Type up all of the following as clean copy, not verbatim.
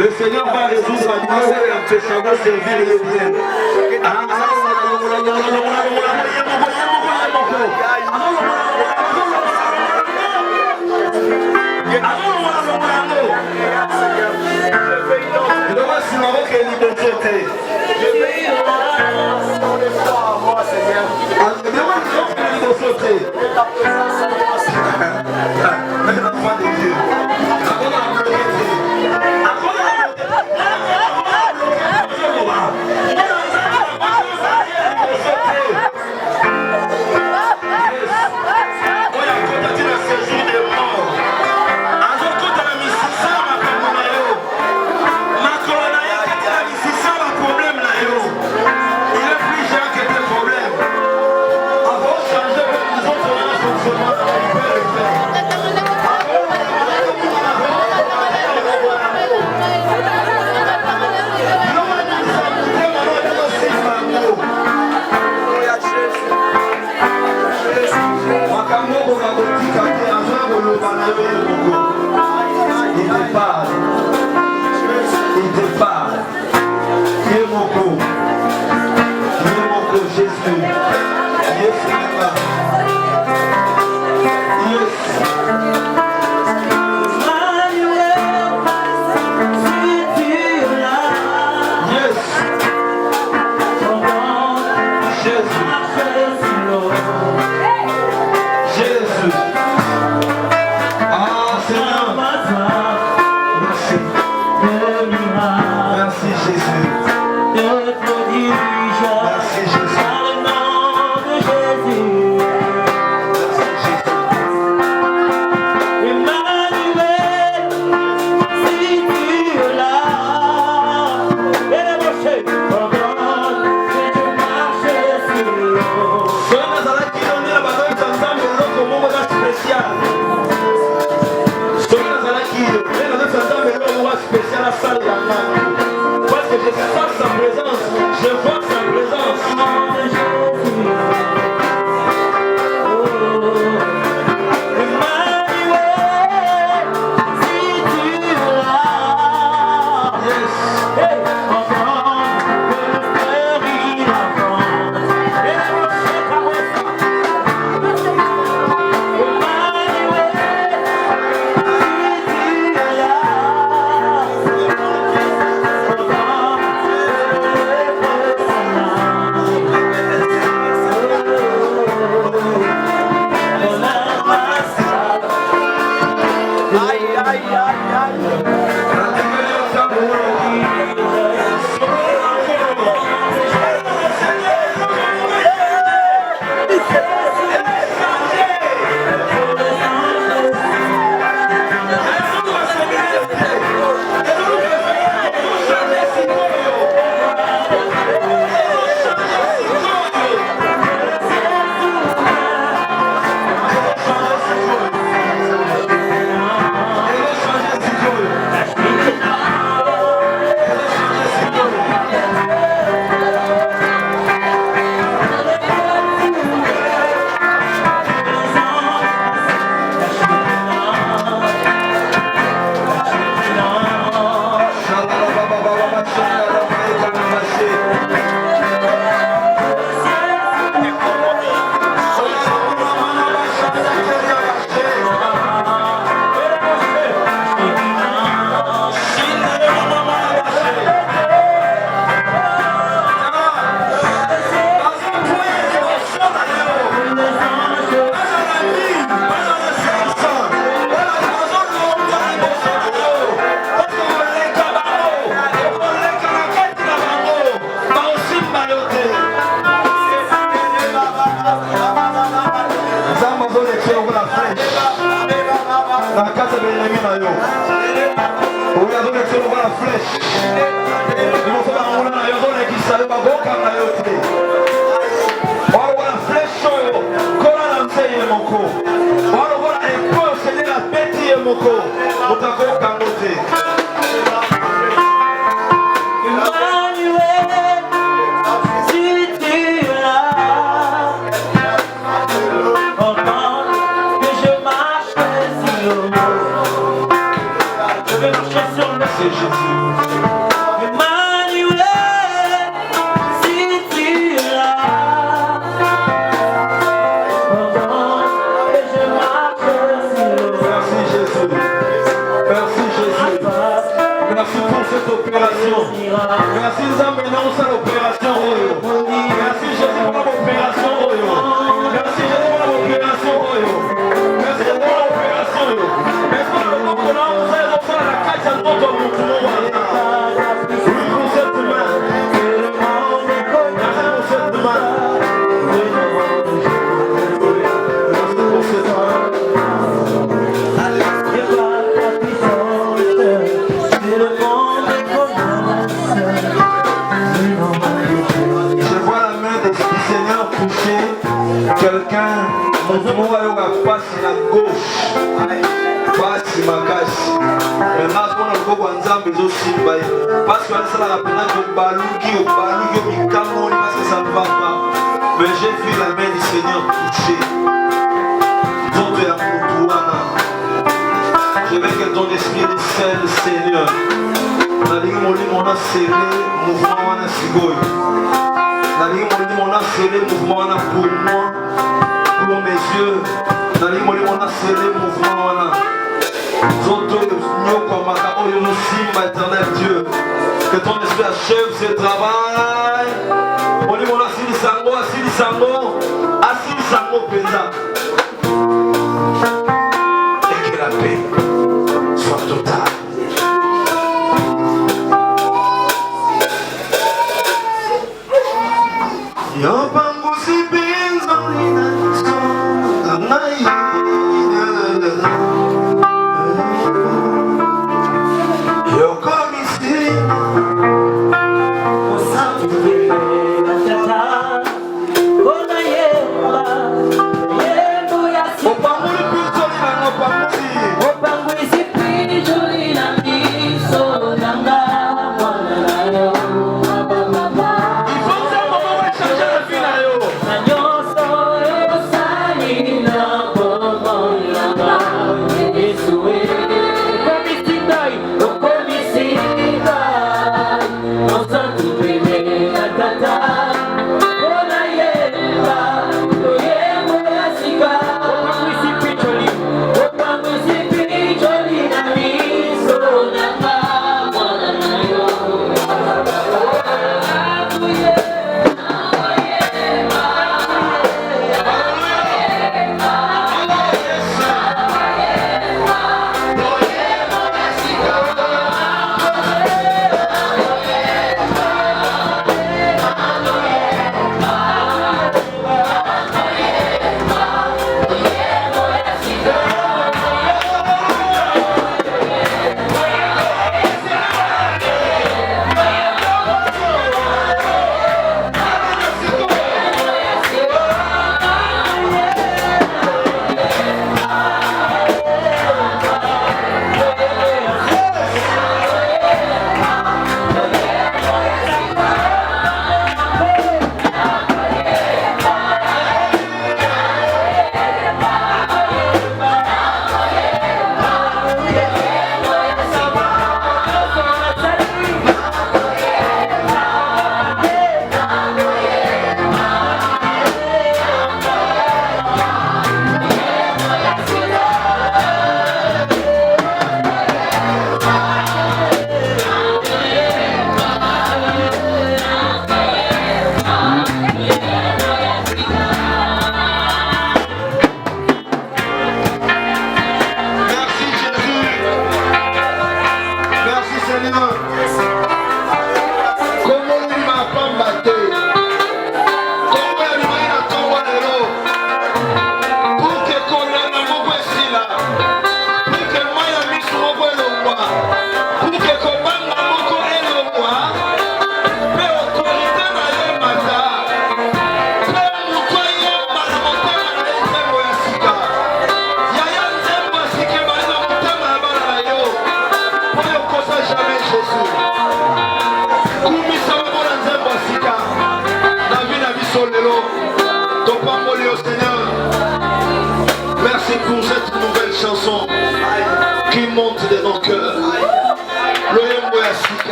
Le Seigneur va résoudre la douleur et empêchera de servir le bien. je sens sa présence, je vois sa présence. Opa, muito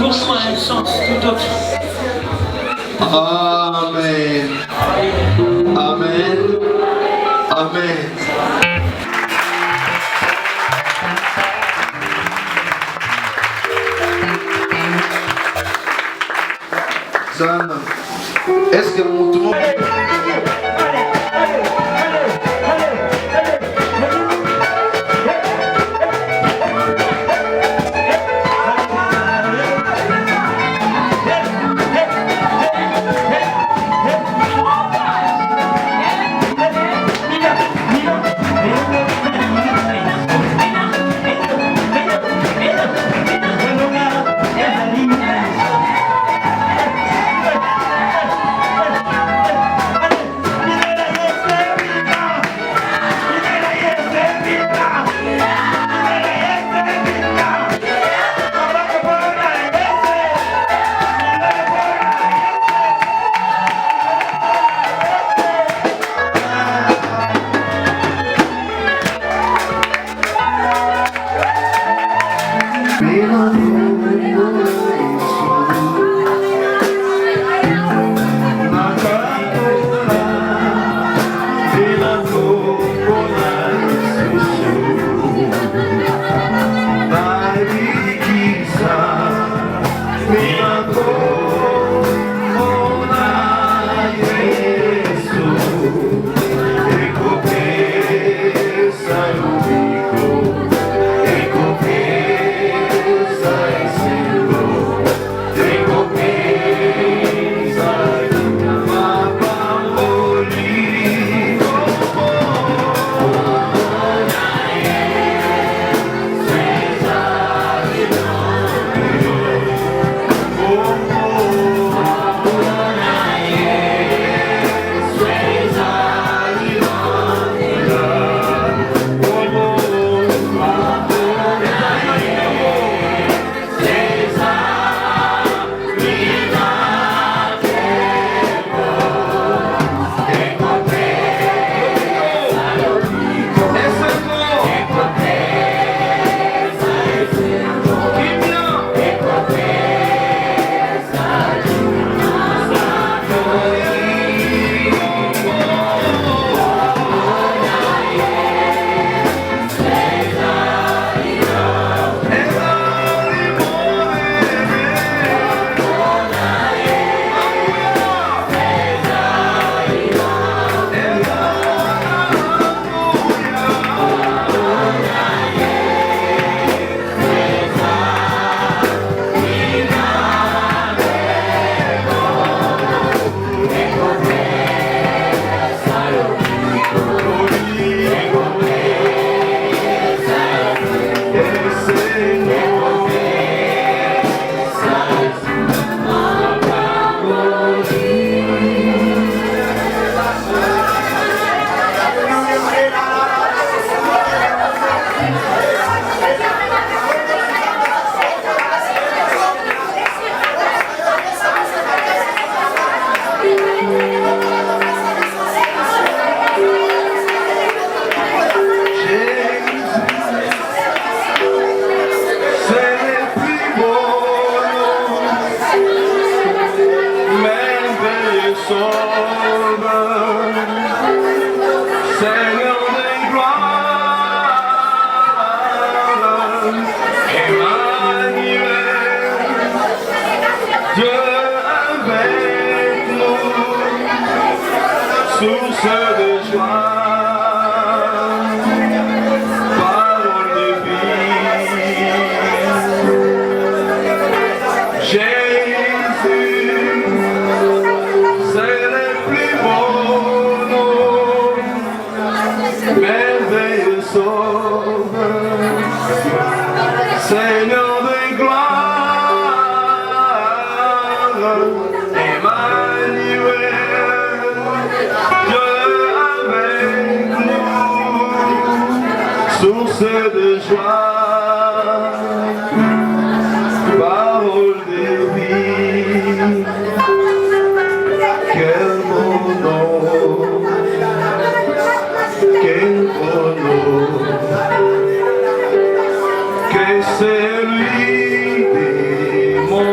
reçois un sens tout autre. Amen. Amen. Amen. Zana, est-ce que tout le monde... C'est lui des monts.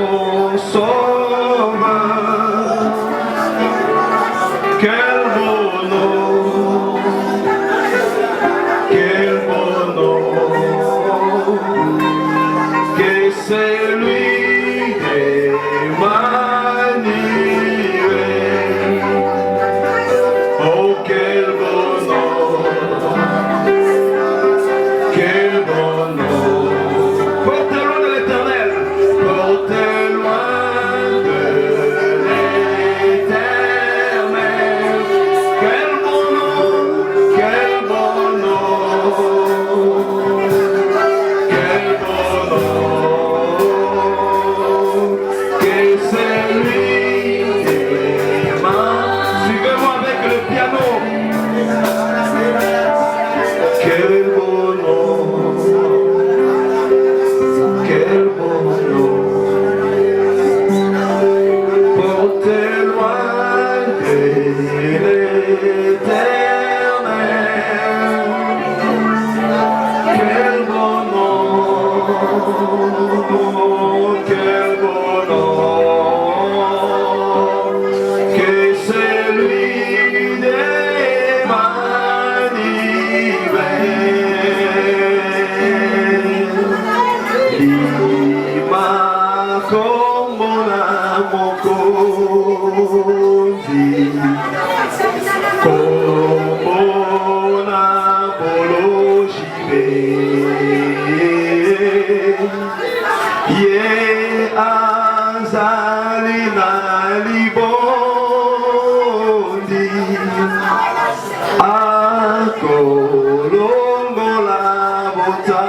mafuta,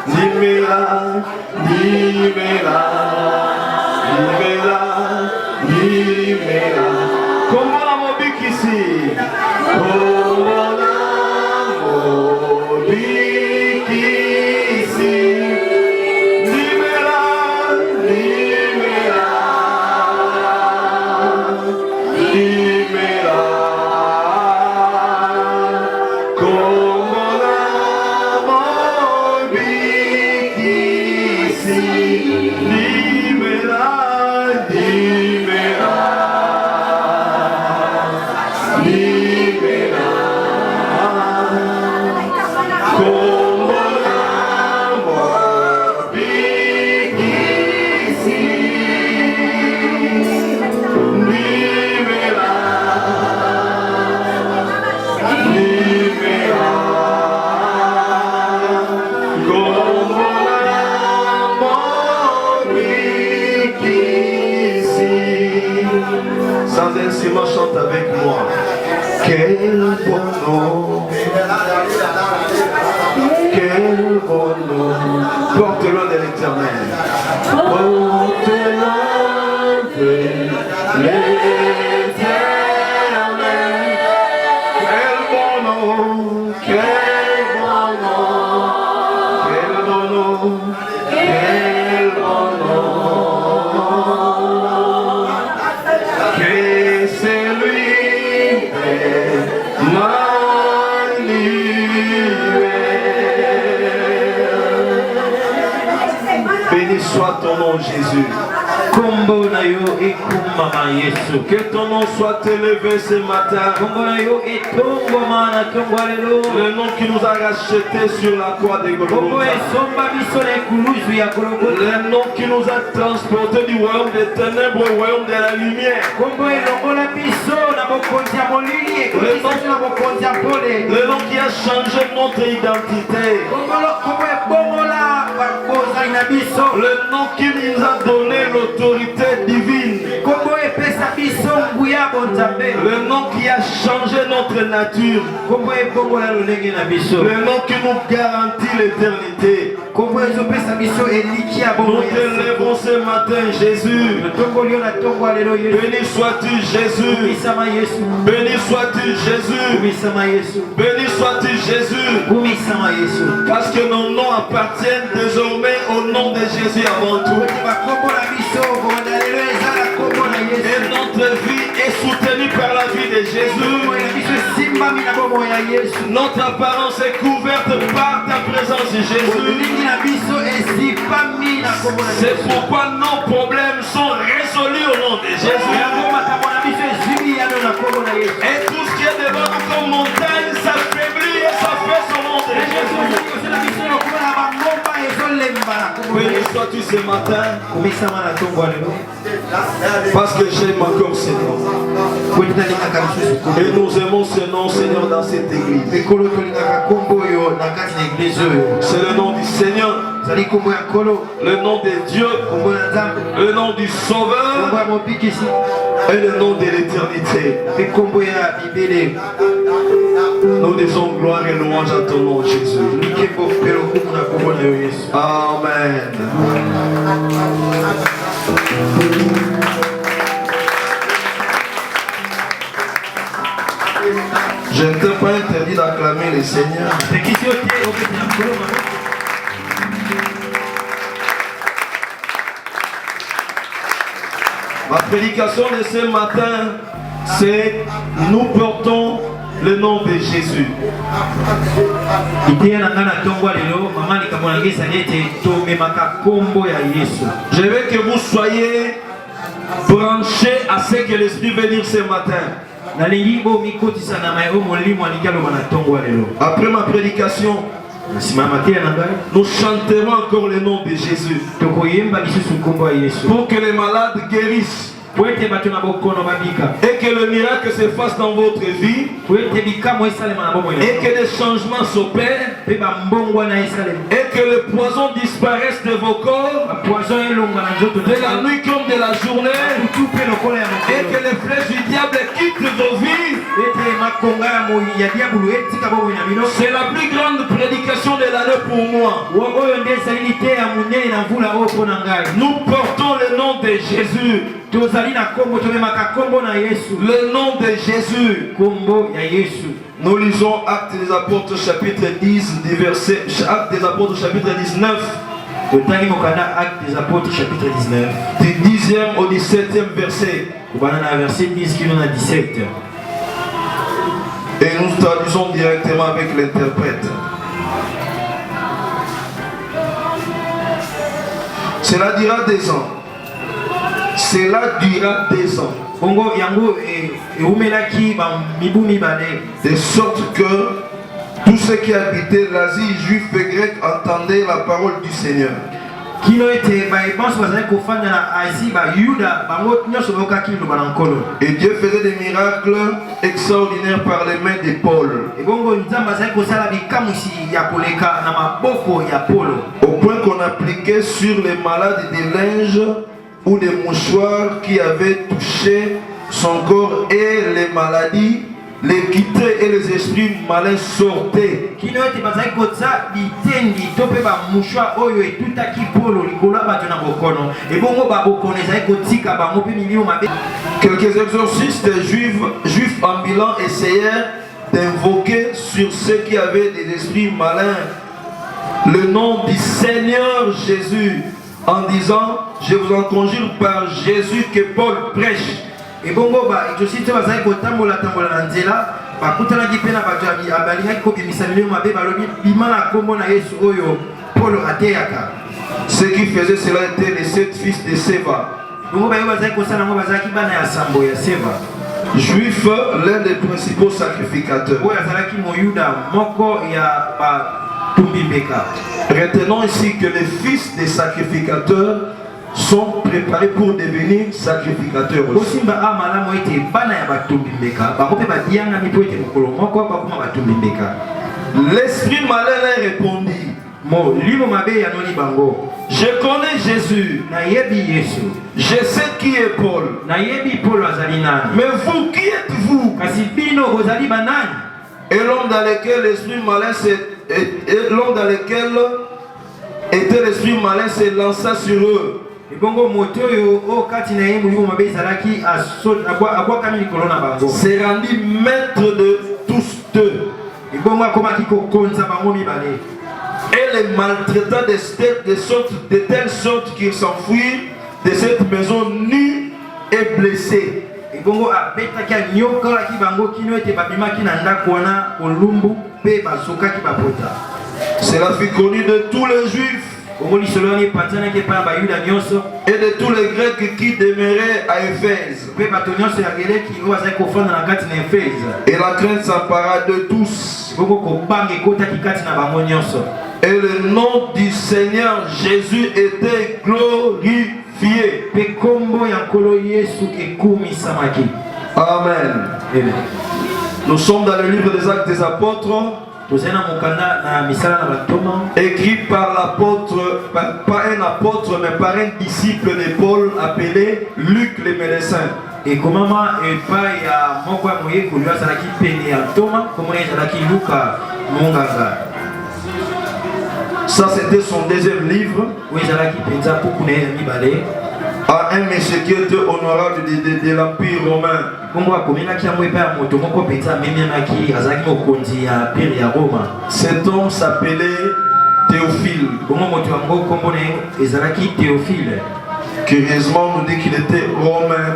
nimela, nimela, nimela, nimela. Comment la mobique ici? Comment la mobique ici? Nimela, nimela, nimela. Comment la mobique ici? Nimela, nimela. Sans instrument, chante avec moi. Quel bon nom, quel bon nom. Porte loin de l'Éternel. Porte loin de l'Éternel. Quel bon nom, quel bon nom, quel bon nom, quel bon nom. Que c'est lui béni soit ton nom, Jésus. Que ton nom soit élevé ce matin. Le nom qui nous a rachetés sur la croix de Golgotha. Le nom qui nous a transportés du royaume des ténèbres au royaume de la lumière. Le nom qui a changé notre identité. Le nom qui nous a donné l'autorité divine. Le nom qui a changé notre nature. Le nom qui nous garantit l'éternité. Nous t'élèvons ce matin, Jésus. Béni sois-tu, Jésus. Béni sois-tu, Jésus. Béni sois-tu, Jésus. Parce que nos noms appartiennent désormais au nom de Jésus avant tout. Et notre vie est soutenue par la vie de Jésus. Notre apparence est couverte par ta présence, Jésus. C'est pourquoi nos problèmes sont résolus au nom de Jésus. Et tout ce qui est devant nous comme montagne s'affaiblit et s'affaisse au nom de Jésus. Béni sois-tu ce matin. Parce que j'aime encore ce nom. Et nous aimons ce nom, Seigneur, dans cette église. C'est le nom du Seigneur, le nom de Dieu, le nom du Sauveur et le nom de l'éternité. Nous disons gloire et louange à ton nom, Jésus. Amen. Je ne t'ai pas interdit d'acclamer le Seigneur. Ma prédication de ce matin, c'est nous portons le nom de Jésus. Je veux que vous soyez branchés à ce que l'Esprit veut dire ce matin. Après ma prédication, nous chanterons encore le nom de Jésus pour que les malades guérissent et que le miracle se fasse dans votre vie et que les changements s'opèrent et que le poison disparaisse de vos corps de la nuit comme de la journée et que les flèches du diable quittent vos vies C'est la plus grande prédication de l'année pour moi. Nous portons le nom de Jésus. Le nom de Jésus. Nous lisons Actes des Apôtres chapitre 10 Actes des Apôtres chapitre 19. Actes des Apôtres chapitre 19. Du 10e au 17e verset. Verset 10 qui nous a 17. Et nous traduisons directement avec l'interprète. Cela dura 2 ans. Cela dura 2 ans. De sorte que tous ceux qui habitaient l'Asie, juifs et grecs, entendaient la parole du Seigneur. Et Dieu faisait des miracles extraordinaires par les mains de Paul. Au point qu'on appliquait sur les malades des linges ou des mouchoirs qui avaient touché son corps, et les maladies les quittaient et les esprits malins sortaient. Quelques exorcistes juifs ambulants essayèrent d'invoquer sur ceux qui avaient des esprits malins le nom du Seigneur Jésus, en disant: je vous en conjure par Jésus que Paul prêche. Et bongo exorciste bazai kotambola na nzela bakutana kipena bato abalinga ko bimisabile mabe balobi bimana kombo na Yesu oyo Paul ateyaka. Ceux qui faisaient cela étaient les 7 fils de Séva. Bongo bayo bazai kosala ngo bazaki bana ya sambo ya Séva. Juif, l'un des principaux sacrificateurs. Oyo azalaki moyuda moko ya ba tumbibeka. Retenons ici que les fils des sacrificateurs sont préparés pour devenir sacrificateurs aussi. L'esprit malin leur répondit: je connais Jésus, je sais qui est Paul, mais vous, qui êtes-vous? Et l'homme dans lequel l'esprit malin était l'esprit malin se lança sur eux. C'est rendu maître de tous deux. Et les maltraita de telle sorte qu'ils s'enfuirent de cette maison nus et blessés. Cela fut connu de tous les Juifs et de tous les Grecs qui demeuraient à Éphèse. Et la crainte s'empara de tous. Et le nom du Seigneur Jésus était glorifié. Amen. Nous sommes dans le livre des Actes des Apôtres, écrit par l'apôtre, pas un apôtre, mais par un disciple de Paul appelé Luc le médecin. Et comment ça c'était son deuxième livre. À un monsieur qui était honorable de l'Empire romain. Cet homme s'appelait Théophile. Curieusement, on nous dit qu'il était romain,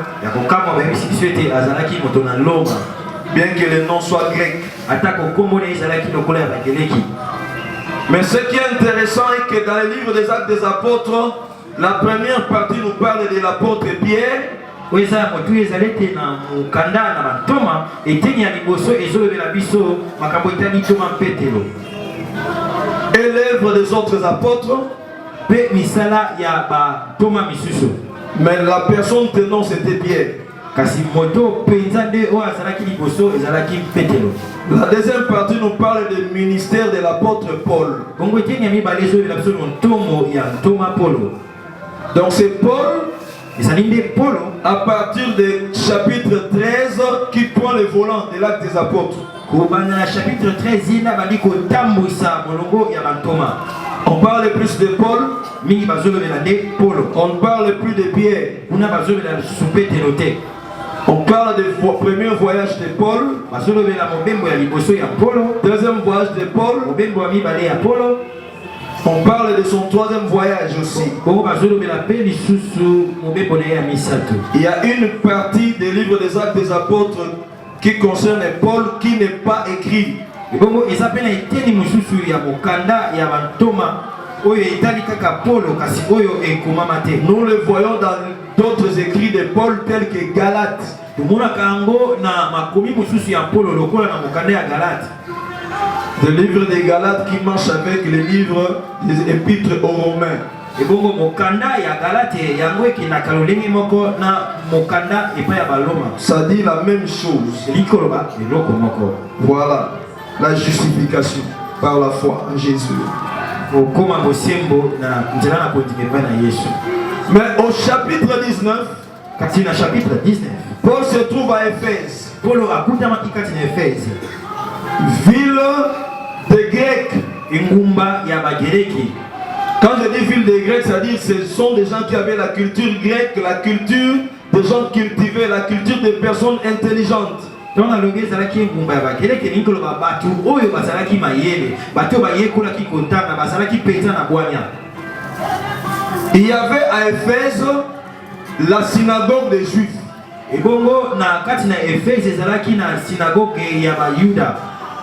bien que le nom soit grec. Mais ce qui est intéressant est que dans le livre des Actes des Apôtres, la première partie nous parle de l'apôtre Pierre. Et l'œuvre des autres apôtres. Mais la personne tenant c'était Pierre. La deuxième partie nous parle du ministère de l'apôtre Paul. Donc c'est Paul à partir du chapitre 13 qui prend le volant de l'acte des apôtres. Chapitre 13, on parle plus de Paul, on parle plus de Pierre. On parle du premier voyage de Paul, deuxième voyage de Paul, on parle de son troisième voyage aussi. Il y a une partie des livres des actes des apôtres qui concerne Paul qui n'est pas écrit. Nous le voyons dans d'autres écrits de Paul tels que Galates. Le livre des Galates qui marche avec les livres des épîtres aux Romains. Ça dit la même chose. Voilà la justification par la foi en Jésus. Mais au chapitre 19, Paul se trouve à Éphèse, ville des Grecs. Quand je dis ville des Grecs, c'est-à-dire que ce sont des gens qui avaient la culture grecque, la culture des gens cultivés, la culture des personnes intelligentes. Il y avait à Éphèse la synagogue des Juifs.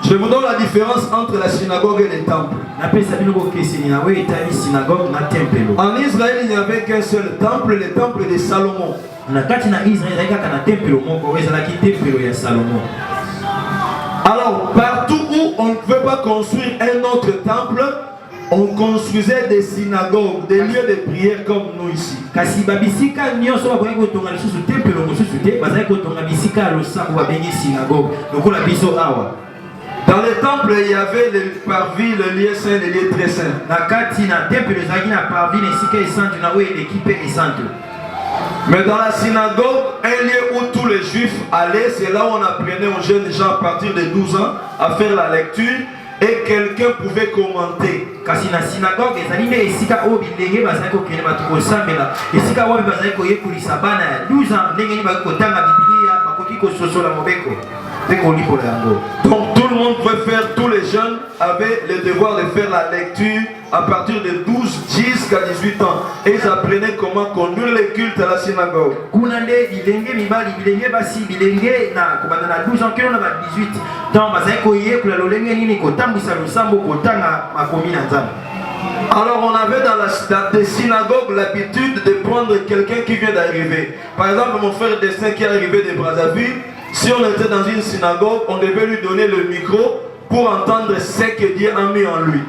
Je vous donne la différence entre la synagogue et le temple. En Israël, il n'y avait qu'un seul temple, le temple de Salomon. Alors, partout où on ne pouvait pas construire un autre temple, on construisait des synagogues, des lieux de prière comme nous ici. Dans le temple, il y avait le parvis, le lieu saint, le lieu très saint. Mais dans la synagogue, un lieu où tous les juifs allaient, c'est là où on apprenait aux jeunes gens à partir de 12 ans à faire la lecture et quelqu'un pouvait commenter. Donc tout le monde pouvait faire, tous les jeunes avaient le devoir de faire la lecture à partir de 12 jusqu'à 18 ans. Et ils apprenaient comment conduire les cultes à la synagogue. Alors on avait dans des synagogues l'habitude de prendre quelqu'un qui vient d'arriver. Par exemple, mon frère Destin qui est arrivé de Brazzaville, si on était dans une synagogue, on devait lui donner le micro pour entendre ce que Dieu a mis en lui.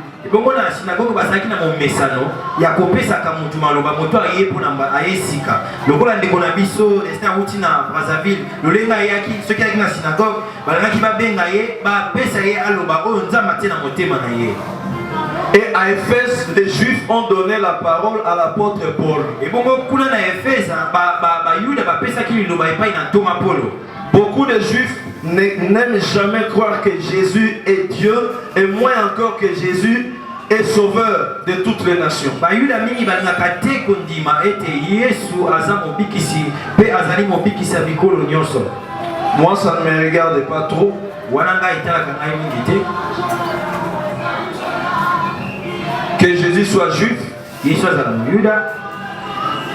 Et à Éphèse, les Juifs ont donné la parole à l'apôtre Paul. Beaucoup de Juifs n'aiment jamais croire que Jésus est Dieu et moins encore que Jésus est sauveur de toutes les nations. Moi, ça ne me regarde pas trop. Que Jésus soit juif,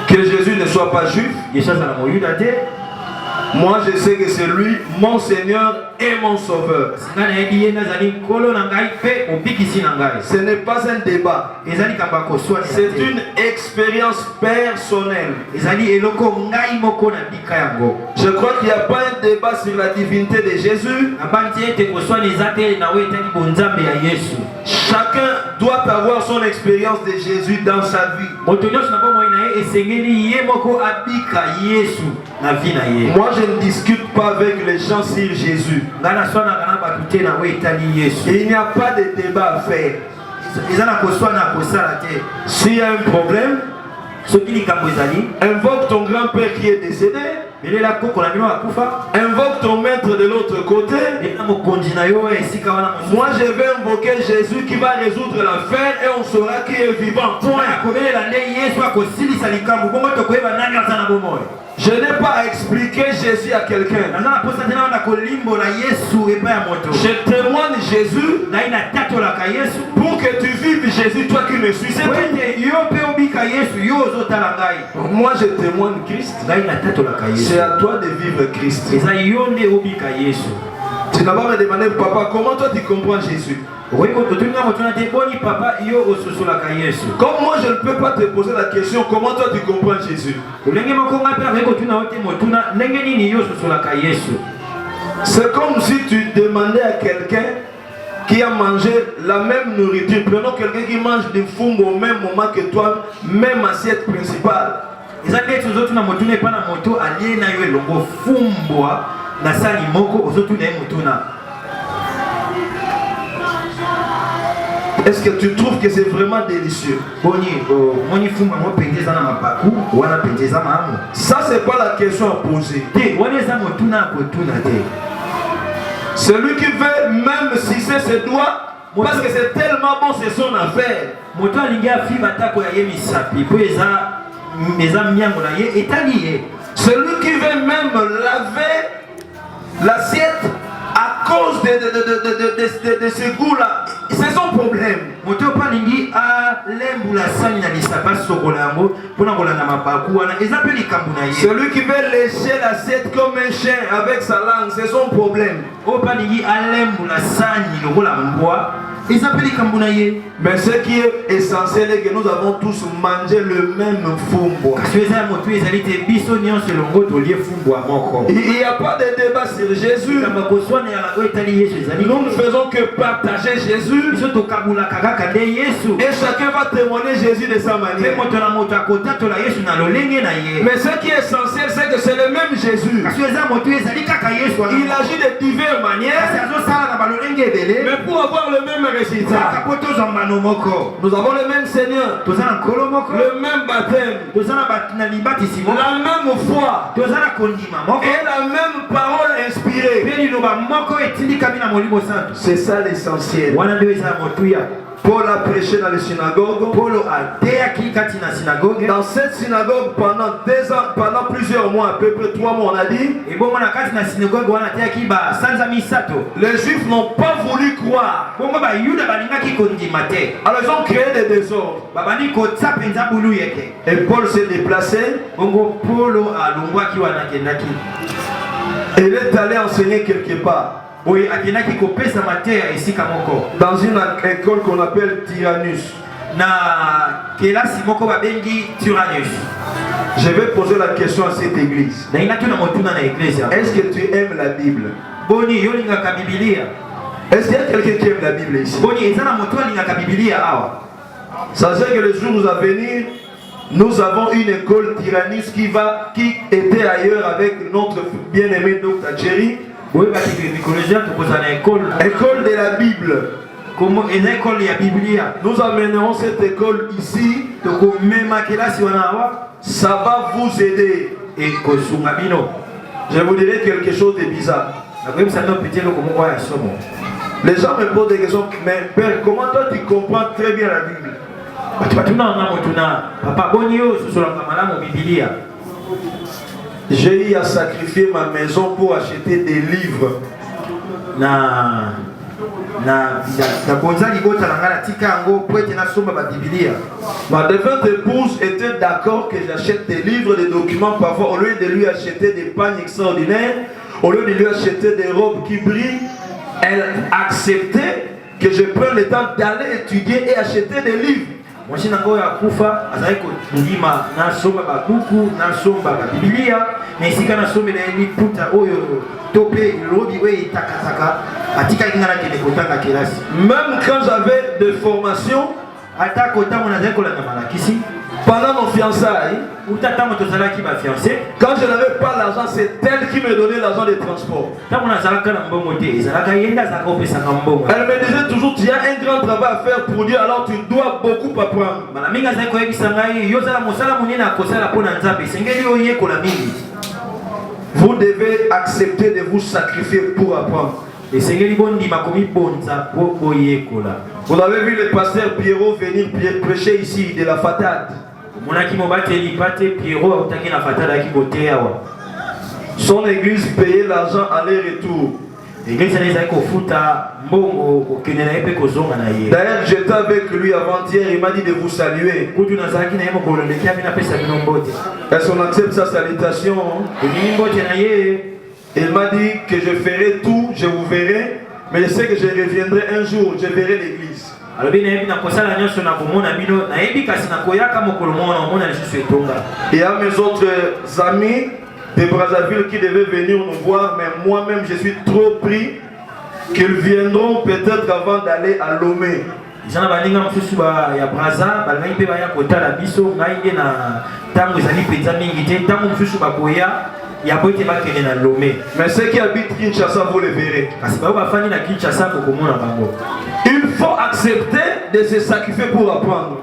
que Jésus ne soit pas juif. Moi je sais que c'est lui, mon Seigneur et mon Sauveur. Ce n'est pas un débat. C'est une expérience personnelle. Je crois qu'il n'y a pas un débat sur la divinité de Jésus. Chacun doit avoir son expérience de Jésus dans sa vie. Moi je ne discute pas avec les gens sur Jésus. Il n'y a pas de débat à faire. S'il y a un problème, Invoque ton grand-père qui est décédé. Invoque ton maître de l'autre côté. Moi je vais invoquer Jésus qui va résoudre l'affaire et on saura qui est vivant. Je n'ai pas à expliquer Jésus à quelqu'un. Je témoigne Jésus pour que tu vives Jésus, toi qui me suis. Moi je témoigne Christ. C'est à toi de vivre Christ. Tu n'as pas me demandé, papa, comment toi tu comprends Jésus? Comme moi je ne peux pas te poser la question, comment toi tu comprends Jésus? C'est comme si tu demandais à quelqu'un qui a mangé la même nourriture. Prenons quelqu'un qui mange du fumbo au même moment que toi, même assiette principale. Est-ce que tu trouves que c'est vraiment délicieux? Ça, c'est pas la question à poser. Celui qui veut même si c'est ses doigts, parce que c'est tellement bon, c'est son affaire. Celui qui veut même laver l'assiette à cause de ce goût-là, c'est son problème. Celui qui veut lécher l'assiette comme un chien avec sa langue, c'est son problème. Mais ce qui est essentiel est que nous avons tous mangé le même fumbo. Il n'y a pas de débat sur Jésus. Nous ne faisons que partager Jésus. Et chacun va témoigner Jésus de sa manière. Mais ce qui est essentiel, c'est que c'est le même Jésus. Il agit de diverses manières. Mais pour avoir le même résultat, nous avons le même Seigneur, le même baptême, la même foi et la même parole inspirée. C'est ça l'essentiel. Paul a prêché dans les synagogues. Dans cette synagogue pendant 2 ans, pendant plusieurs mois, à peu près 3 mois, on a dit. Les Juifs n'ont pas voulu croire. Alors ils ont créé des désordres. Et Paul s'est déplacé. Et il est allé enseigner quelque part. Dans une école qu'on appelle Tyrannus. Je vais poser la question à cette église. Est-ce que tu aimes la Bible? Est-ce qu'il y a quelqu'un qui aime la Bible ici? Sachez que le jour où nous allons venir, nous avons une école Tyrannus qui était ailleurs avec notre bien-aimé Dr. Jerry. École de la Bible. Nous amènerons cette école ici. Ça va vous aider. Je vous dirai quelque chose de bizarre. Les gens me posent des questions. Mais Père, comment toi tu comprends très bien la Bible? J'ai eu à sacrifier ma maison pour acheter des livres. Ma défunte épouse était d'accord que j'achète des livres, des documents. Parfois, au lieu de lui acheter des pagnes extraordinaires, au lieu de lui acheter des robes qui brillent, elle acceptait que je prenne le temps d'aller étudier et acheter des livres. Même quand j'avais des formations, Pendant nos fiançailles, quand je n'avais pas l'argent, c'est elle qui me donnait l'argent de transport. Elle me disait toujours, tu as un grand travail à faire pour Dieu, alors tu dois beaucoup apprendre. Vous devez accepter de vous sacrifier pour apprendre. Vous avez vu le pasteur Pierrot venir prêcher ici de la fatade. Son église payait l'argent aller-retour. D'ailleurs, j'étais avec lui avant-hier, il m'a dit de vous saluer. Est-ce qu'on accepte sa salutation? Il m'a dit que je ferai tout, je vous verrai, mais je sais que je reviendrai un jour, je verrai l'église. Il y a mes autres amis de Brazzaville qui devaient venir nous voir, mais moi-même je suis trop pris qu'ils viendront peut-être avant d'aller à Lomé. Mais ceux qui habitent Kinshasa, vous les verrez. Il faut accepter de se sacrifier pour apprendre.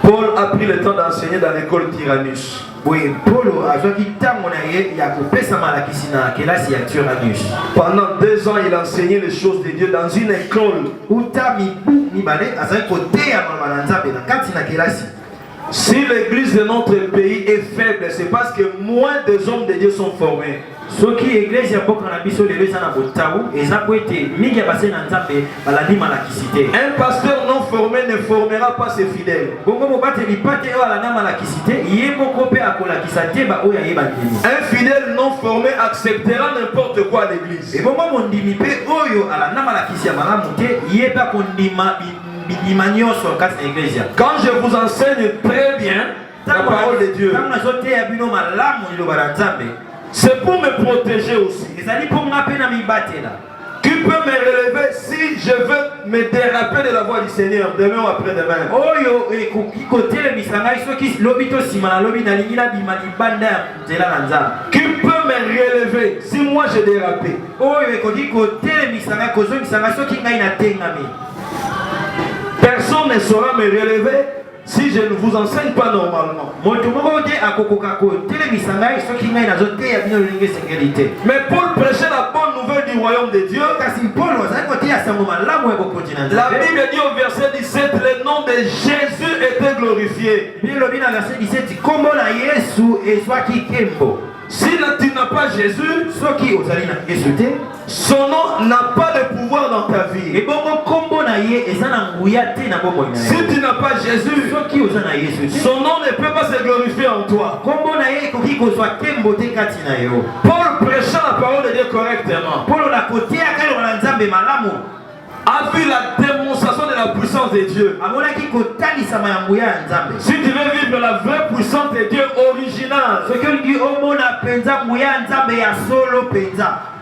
Paul a pris le temps d'enseigner dans l'école Tyrannus. Pendant 2 ans, il enseignait les choses de Dieu dans une école. Si l'église de notre pays est faible, c'est parce que moins de hommes de Dieu sont formés. Un pasteur non formé ne formera pas ses fidèles. Un fidèle non formé acceptera n'importe quoi à l'église. Quand je vous enseigne très bien la parole de Dieu, c'est pour me protéger aussi. Qui peut me relever si je veux me déraper de la voix du Seigneur demain ou après-demain? Qui peut me relever si moi j'ai dérapé? Personne ne saura me relever si je ne vous enseigne pas normalement. Mais Paul prêchait la bonne nouvelle du royaume de Dieu. La Bible dit au verset 17, le nom de Jésus était glorifié. Si tu n'as pas Jésus, son nom n'a pas de pouvoir dans ta vie. Si tu n'as pas Jésus, son nom ne peut pas se glorifier en toi. Paul prêchant la parole de Dieu correctement a vu la démonstration de la puissance de Dieu. Si tu veux vivre la vraie puissance de Dieu originale,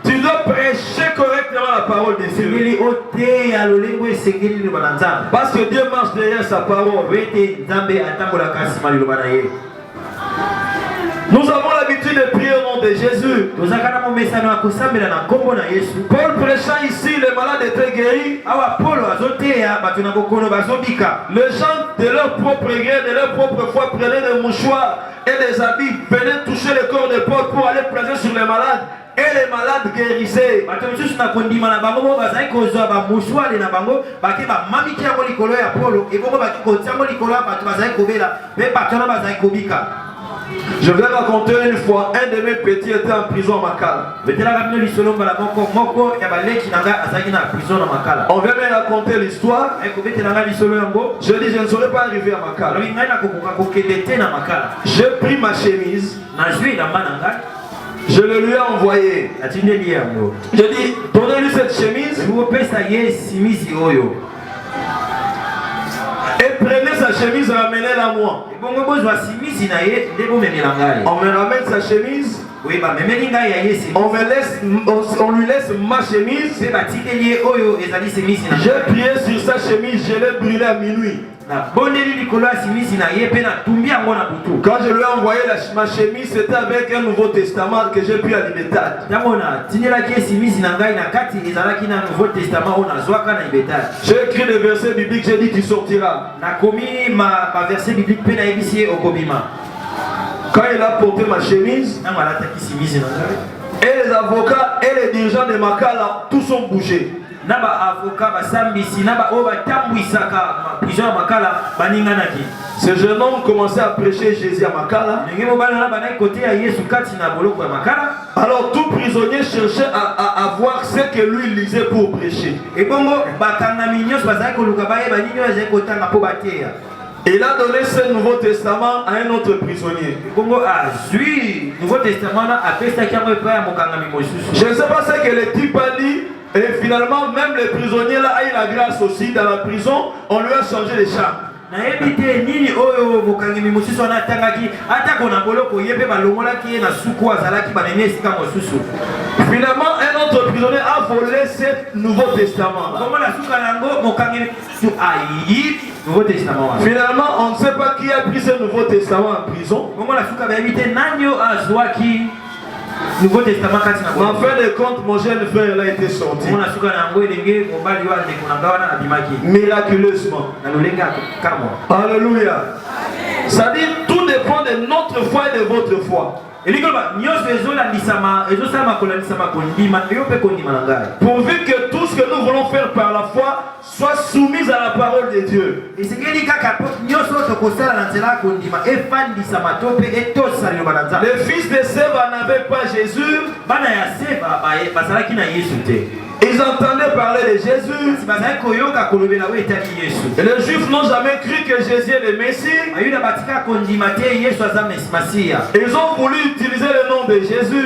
tu dois prêcher correctement la parole de Dieu. Parce que Dieu marche derrière sa parole. Nous avons l'habitude de prier au nom de Jésus. Paul prêchant ici, les malades étaient guéris. Les gens de leur propre gré, de leur propre foi, prenaient des mouchoirs et des habits, venaient toucher le corps de Paul pour aller placer sur les malades. Et les malades guérissaient. Je vais raconter une fois, un de mes petits était en prison à Makala. On vient me raconter l'histoire. Je dis, je ne serais pas arrivé à Makala. J'ai pris ma chemise. Je le lui ai envoyé. Je dis, donnez-lui cette chemise. Et prenez sa chemise, ramenez-la à moi. On me ramène sa chemise. on lui laisse ma chemise. J'ai prié sur sa chemise, je l'ai brûlé à minuit. Quand je lui ai envoyé ma chemise, c'était avec un Nouveau Testament que j'ai pris à Libétal. J'ai écrit des versets bibliques, j'ai dit tu sortiras. Quand il a porté ma chemise, et les avocats et les dirigeants de Makala, tous sont bougés. Ce jeune homme commençait à prêcher Jésus à Makala. Alors tout prisonnier cherchait à voir ce que lui lisait pour prêcher. Il a donné ce Nouveau Testament à un autre prisonnier. Je ne sais pas ce que le type a dit. Et finalement, même les prisonniers là a eu la grâce aussi. Dans la prison, on lui a changé les chambres. Finalement, un autre prisonnier a volé ce Nouveau Testament. Finalement, on ne sait pas qui a pris ce Nouveau Testament en prison. Nouveau Testament. Mais en fin de compte, mon jeune frère a été sorti. Miraculeusement. Alléluia. Ça dit, tout dépend de notre foi et de votre foi. Pourvu que tout ce que nous voulons faire par la foi soit soumis à la parole de Dieu. Les fils de Séva n'avaient pas Jésus. Ils entendaient parler de Jésus. Et les Juifs n'ont jamais cru que Jésus est le Messie. Ils ont voulu utiliser le nom de Jésus.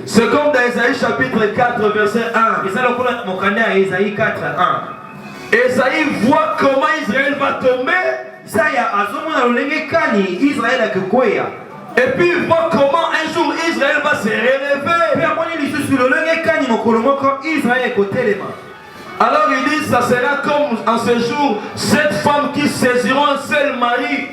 C'est comme dans Ésaïe chapitre 4 verset 1. Ésaïe voit comment Israël va tomber. Et puis il voit comment un jour Israël va se relever. Alors il dit, ça sera comme en ce jour, cette femme qui saisiront un seul mari.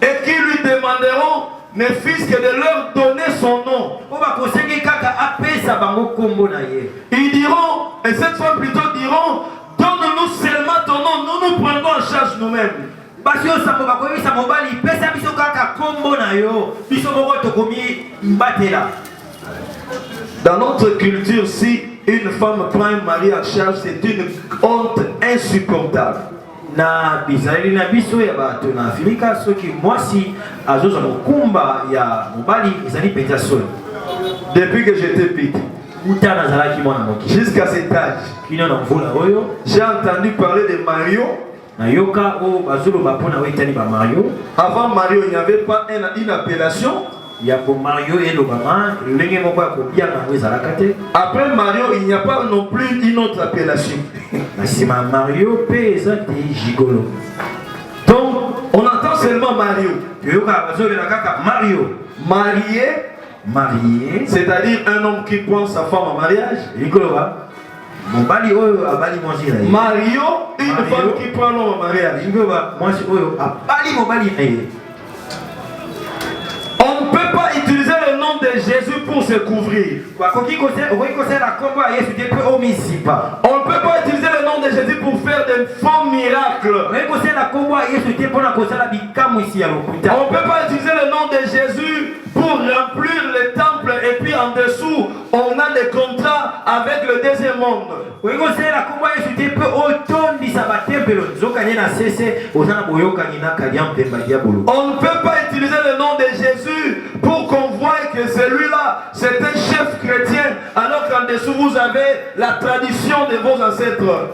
Et qui lui demanderont, mes fils, que de leur donner son nom. Ils diront, et cette femme plutôt diront, donne-nous seulement ton nom, nous nous prendrons en charge nous-mêmes. Dans notre culture, si une femme prend un mari en charge, c'est une honte insupportable. Depuis que j'étais petit, jusqu'à cet âge, j'ai entendu parler de Mario. Avant Mario, il n'y avait pas une appellation. Après Mario, il n'y a pas non plus une autre appellation. Donc, on entend seulement Mario. Marié, c'est-à-dire un homme qui prend sa femme en mariage. Mario, une femme qui prend l'homme en mariage. On ne peut pas utiliser le nom de Jésus pour se couvrir. On ne peut pas utiliser le nom de Jésus pour faire des faux miracles. On ne peut pas utiliser le nom de Jésus pour remplir le temple et puis en dessous on a des contrats avec le deuxième monde. On ne peut pas utiliser le nom de Jésus pour qu'on voie que celui-là c'est un chef chrétien alors qu'en dessous vous avez la tradition de vos ancêtres.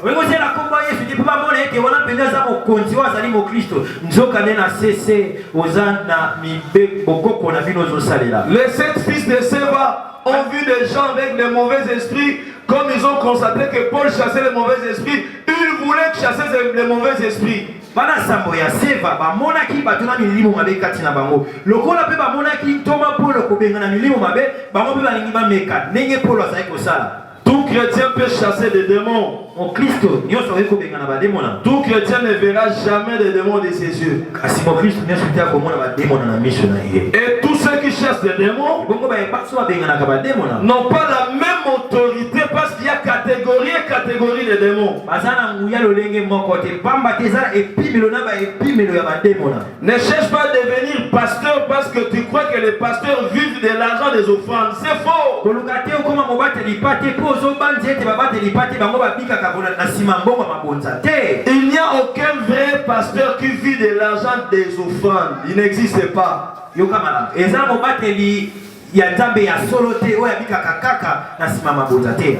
Les 7 fils de Séva ont vu des gens avec les mauvais esprits. Comme ils ont constaté que Paul chassait les mauvais esprits, ils voulait chasser les mauvais esprits. Bana sambo ya seva ba monaki batuna milimo mabe kati na bango. Lokola pe ba monaki toma polo ko benga na milimo mabe, bango pe balingi ba meka. Nenge polo asai ko sala. Tout chrétien peut chasser des démons. Mon Christo, nyoso eko benga na ba démons. Tout chrétien ne verra jamais des démons de ses yeux. Kasi mon Christo nyoso tia ko mona ba démons na miso na ye. Et tous ceux qui chassent des démons bongo ba epaso ba benga na ka ba démons. N'ont pas la même autorité parce qu'il y a catégorie et catégorie de démons. Bazana nguya lolenge moko te pamba teza epimelo na ba epimelo ya ba démons. Ne cherche pas à devenir pasteur parce que tu crois que les pasteurs vivent de l'argent des offrandes. C'est faux. Kolukate okoma mobate lipate po zo banze te babate lipate bango ba bika kabona na sima mbongo mabonza te. Il n'y a aucun vrai pasteur qui vit de l'argent des offrandes. Il n'existe pas. Yokamala. Eza mobate li ya nzambe ya solo te oya bika kakaka na sima mabonza te.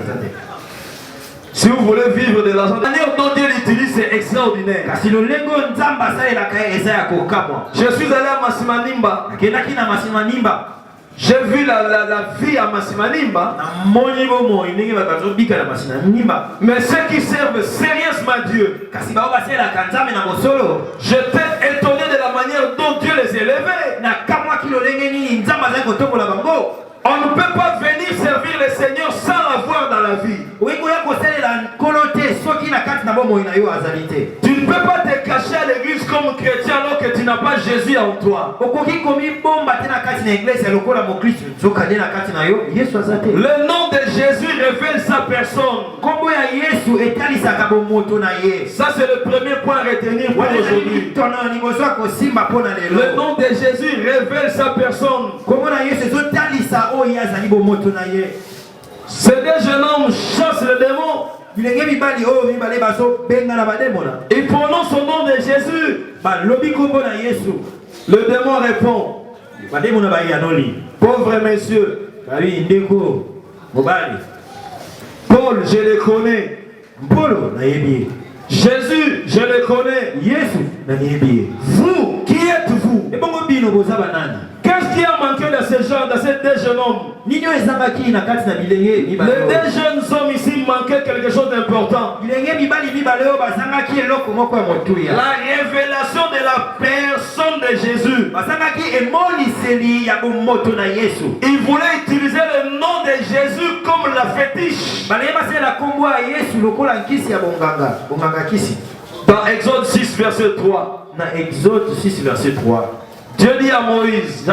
Si vous voulez vivre de l'argent, la manière dont Dieu l'utilise, c'est extraordinaire. Je suis allé à Masimanimba. J'ai vu la vie à Masimanimba. Mais ceux qui servent sérieusement Dieu, j'étais étonné de la manière dont Dieu les élevait. On ne peut pas venir servir le Seigneur sans l'avoir dans la vie. Tu ne peux pas te cacher à l'église comme chrétien alors que tu n'as pas Jésus en toi. Le nom de Jésus révèle sa personne. Ça c'est le premier point à retenir pour aujourd'hui. Le nom de Jésus révèle sa personne. C'est des jeunes hommes chassent le démon. Ils prononcent son nom de Jésus. Le démon répond. Pauvre monsieur. Paul, je le connais. Jésus, je le connais. Vous, qui êtes-vous? Qu'est-ce qui a manqué de ces gens, de ces deux jeunes hommes? Les deux jeunes hommes ici manquaient quelque chose d'important. La révélation de la personne de Jésus. Ils voulaient utiliser le nom de Jésus comme la fétiche. Dans Exode 6, verset 3. Exode 6, verset 3. Dieu dit à Moïse,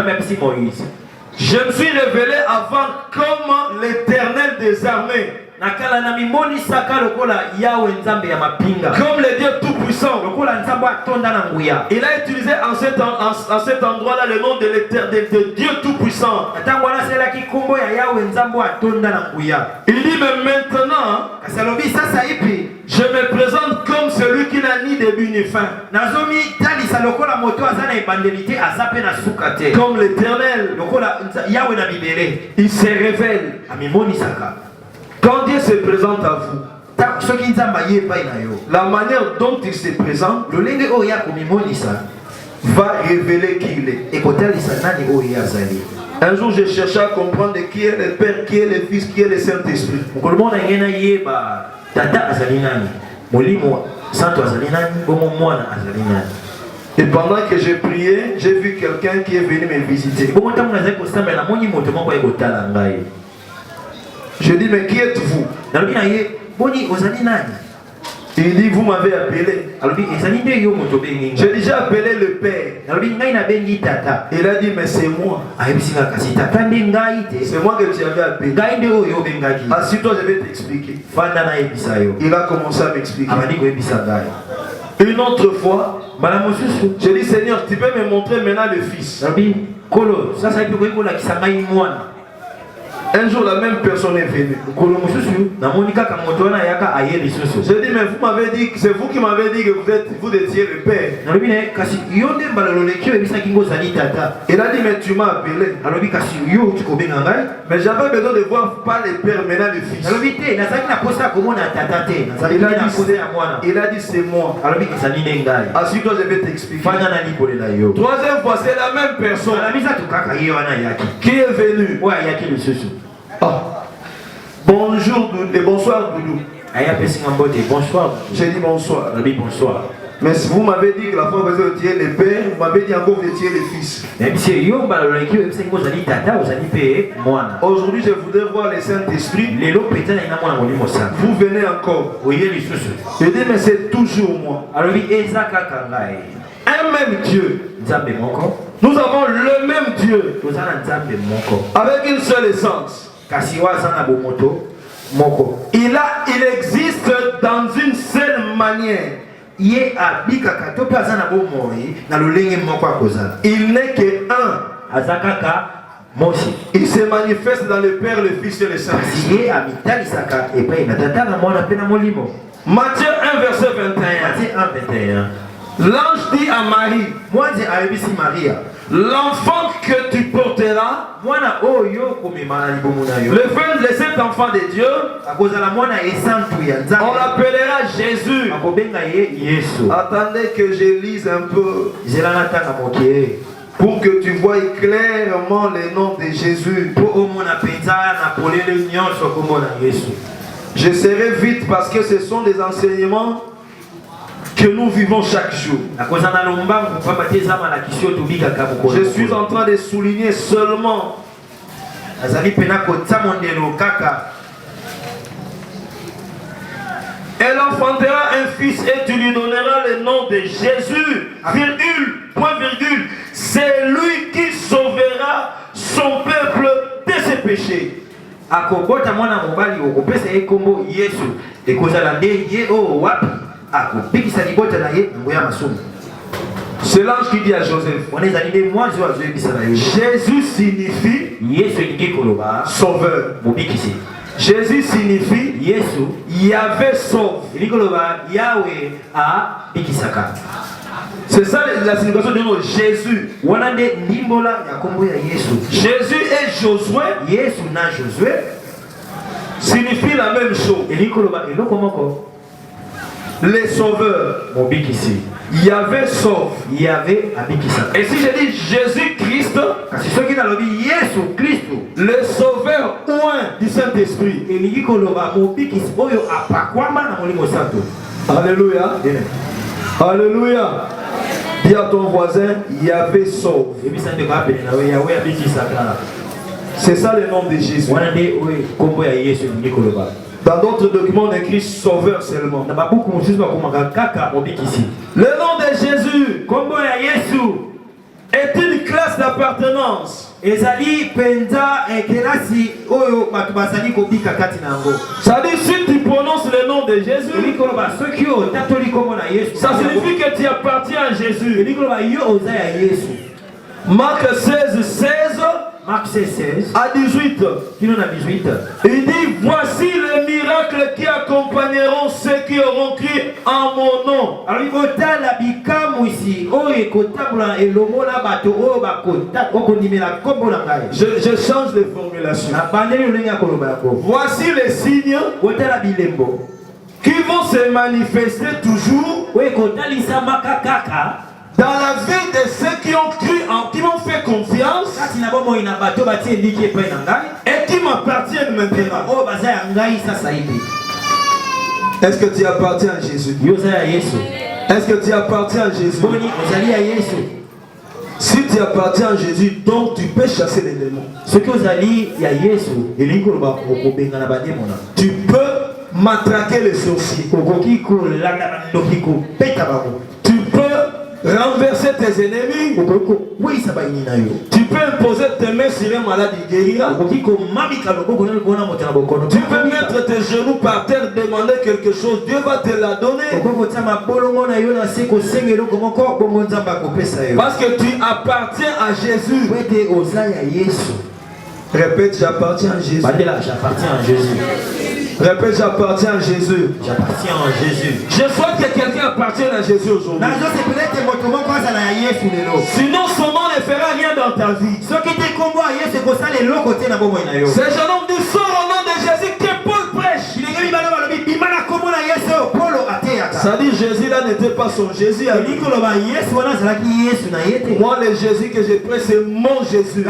je me suis révélé avant comme l'Éternel des armées. Comme le Dieu Tout-Puissant. Il a utilisé en cet endroit-là le nom de Dieu Tout-Puissant. Il dit, mais maintenant, je me présente comme celui qui n'a ni début ni fin. Comme l'Éternel. Il se révèle. Quand Dieu se présente à vous, la manière dont il se présente va révéler qui il est. Un jour, j'ai cherché à comprendre qui est le Père, qui est le Fils, qui est le Saint-Esprit. Et pendant que j'ai prié, j'ai vu quelqu'un qui est venu me visiter. Je dis, mais qui êtes-vous? Il dit, vous m'avez appelé. J'ai déjà appelé le Père. Il a dit, mais c'est moi. C'est moi que tu avais appelé. Assis-toi, je vais t'expliquer. Il a commencé à m'expliquer. Une autre fois, j'ai dit, Seigneur, tu peux me montrer maintenant le Fils. Un jour, la même personne est venue. J'ai dit, mais vous m'avez dit, c'est vous qui m'avez dit que vous étiez le Père. Il a dit, mais tu m'as appelé. Mais j'avais besoin de voir pas le Père, maintenant le Fils. Il a dit, c'est moi. Assis-toi, je vais t'expliquer. Troisième fois, c'est la même personne qui est venue. Ah. Bonjour et bonsoir Doudou. Bonsoir. J'ai dit bonsoir. Bonsoir. Mais si vous m'avez dit que la fois vous étiez les pères, vous m'avez dit encore que vous étiez les fils. Aujourd'hui, je voudrais voir le Saint-Esprit. Vous venez encore. Je dis, mais c'est toujours moi. Un même Dieu. Nous avons le même Dieu. Avec une seule essence. Il existe dans une seule manière. Il n'est que un. Il se manifeste dans le Père, le Fils et le Saint-Esprit. Matthieu 1, verset 21. L'ange dit à Marie, l'enfant que tu porteras, cet enfant de Dieu, on l'appellera Jésus. Attendez que je lise un peu pour que tu vois clairement le nom de Jésus. Je serai vite parce que ce sont des enseignements que nous vivons chaque jour. Je suis en train de souligner seulement. Elle enfantera un fils et tu lui donneras le nom de Jésus, virgule, point virgule. C'est lui qui sauvera son peuple de ses péchés. C'est l'ange qui dit à Joseph. Jésus signifie sauveur. Jésus signifie Yahvé sauve. C'est ça la signification du nom Jésus. Jésus et Josué signifie la même chose. Les sauveurs. Yahvé sauve. Et si je dis Jésus-Christ, le sauveur oint du Saint-Esprit. Alléluia. Alléluia. Dis à ton voisin, Yahvé sauve. C'est ça le nom de Jésus. Dans d'autres documents, on écrit sauveur seulement. Le nom de Jésus est une classe d'appartenance. Ça dit, si tu prononces le nom de Jésus, ça signifie que tu appartiens à Jésus. Marc 16 à 18. Il dit, voici les miracles qui accompagneront ceux qui auront crié en mon nom. Je change de formulation. Voici les signes qui vont se manifester toujours dans la vie de ceux qui ont cru, qui m'ont fait confiance et qui m'appartiennent maintenant. Est-ce que tu appartiens à Jésus? Est-ce que tu appartiens à Jésus? Si tu appartiens à Jésus, donc tu peux chasser les démons. Tu peux matraquer les sorciers. Tu peux renverser tes ennemis. Tu peux imposer tes mains sur un malade et guérir. Tu peux mettre tes genoux par terre, demander quelque chose, Dieu va te la donner. Parce que tu appartiens à Jésus. Répète, j'appartiens à Jésus. Répète, j'appartiens à Jésus. J'appartiens à Jésus. Je souhaite que quelqu'un appartienne à Jésus aujourd'hui. Sinon son nom ne fera rien dans ta vie. Ce jeune homme dit, sors au nom de Jésus que Paul prêche. Ça dit Jésus là n'était pas son Jésus. Moi le Jésus que je prêche c'est mon Jésus.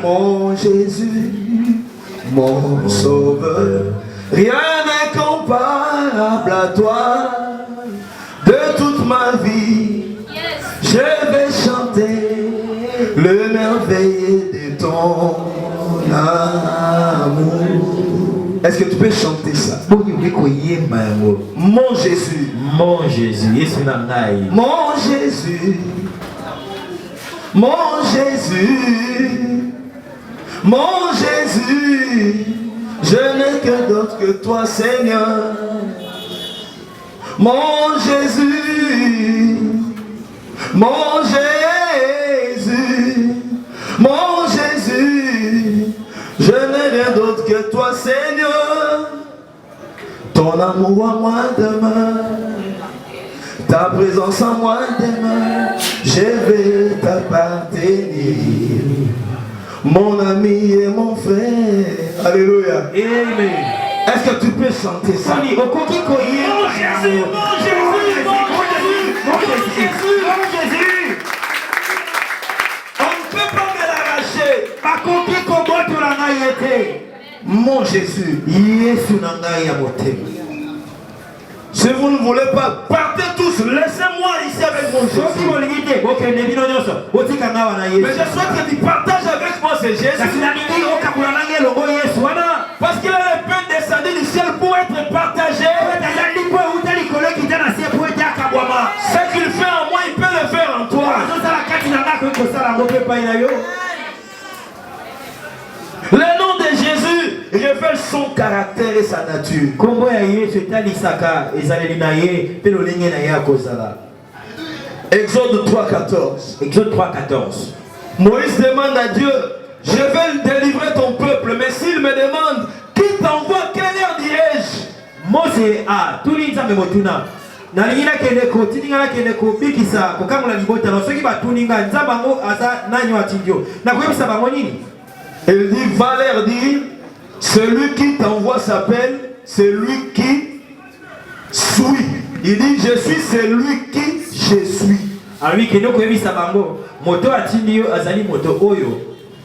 Mon Jésus, mon sauveur, Rien n'est comparable à toi. De toute ma vie, je vais chanter le merveille de ton amour. Est-ce que tu peux chanter ça? Mon Jésus, Mon Jésus, mon Jésus, mon Jésus, mon Jésus, je n'ai que d'autre que toi, Seigneur. Mon Jésus, mon Jésus, mon Jésus, je n'ai rien d'autre que toi, Seigneur. Ton amour en moi demeure, ta présence en moi demeure, je vais t'appartenir, mon ami et mon frère. Alléluia. Amen. Est-ce que tu peux chanter ça? Mon Jésus, mon Jésus, mon Jésus, mon Jésus, mon Jésus. On ne peut pas me l'arracher. Mon Jésus. Si vous ne voulez pas, partez tous. Laissez-moi ici avec mon Jésus. Mais je souhaite que tu partages avec moi ce Jésus. Parce qu'il a le pain descendu du ciel pour être partagé. Ce qu'il fait en moi, il peut le faire en toi. Le nom de Jésus révèle son caractère et sa nature. Exode 3,14. Exode 3,14. Moïse demande à Dieu, je vais délivrer ton peuple, mais s'il me demande, qui t'envoie, quelle heure dirais-je? Mose a tout le temps motuna. Nalingina keneko tiningala keneko bikisa kokamula libota no soki batuninga nzabango asa nanyo atindio. Na koyebisa bango nini? Il dit, va leur dire, celui qui t'envoie s'appelle celui qui suit. Il dit, je suis celui qui je suis. Alors oui, kenoko koyebisa bango moto atindio azali moto oyo.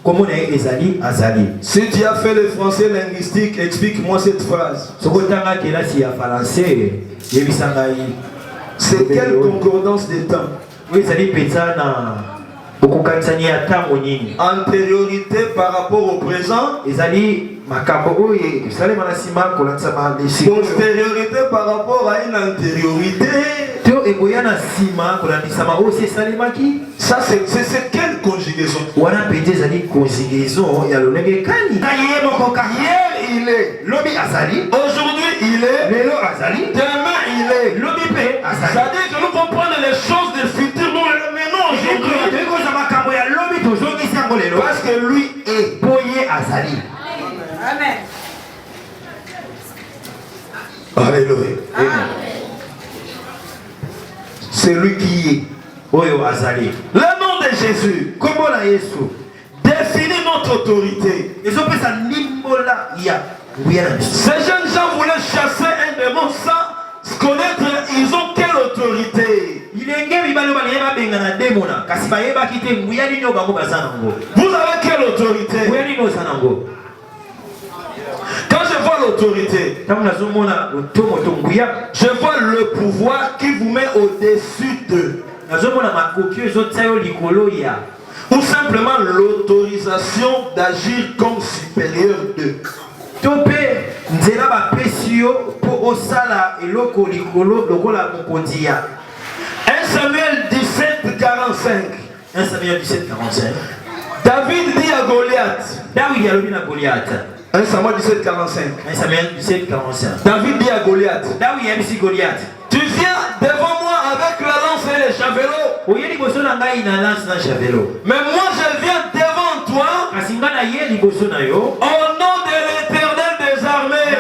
Comment on ezali azali. Si tu as fait le français linguistique, explique-moi cette phrase. C'est quelle concordance des temps? Antériorité par rapport au présent. Postériorité par rapport à une antériorité. Ça c'est quelle conjugaison? Hier il est, aujourd'hui il est, demain il est. C'est-à-dire que nous comprenons les choses du futur, nous les menons aujourd'hui. Parce que lui est. Amen. Alléluia. C'est lui qui est. Le nom de Jésus, comment la Jésus définit notre autorité. Ces jeunes gens voulaient chasser un démon sans connaître ils ont quelle autorité. Vous avez quelle autorité? Quand je vois l'autorité, je vois le pouvoir qui vous met au-dessus d'eux. Ou simplement l'autorisation d'agir comme supérieur d'eux. 1 Samuel 17:45. 1 Samuel 17:45. David dit à Goliath. 1 Samuel 17:45. 1 Samuel 17:45. David dit à Goliath. Tu viens devant moi avec la lance et les javelots. Mais moi je viens devant toi au nom de l'Éternel des armées.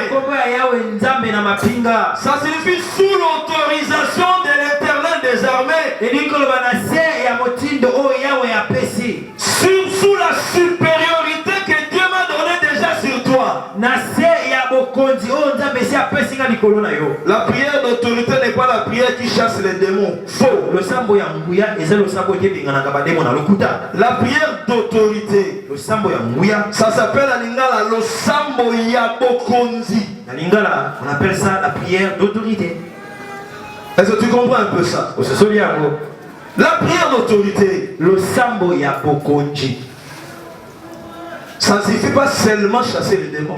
Ça signifie sous l'autorisation de l'Éternel des armées. Sous la supériorité que Dieu m'a donnée déjà sur toi. La prière d'autorité n'est pas la prière qui chasse les démons. Faux. La prière d'autorité, ça s'appelle à Lingala le Sambo Yabokonzi. Na lingala, on appelle ça la prière d'autorité. Est-ce que tu comprends un peu ça? La prière d'autorité, le sambo ya bokonji. Ça ne suffit pas seulement chasser les démons.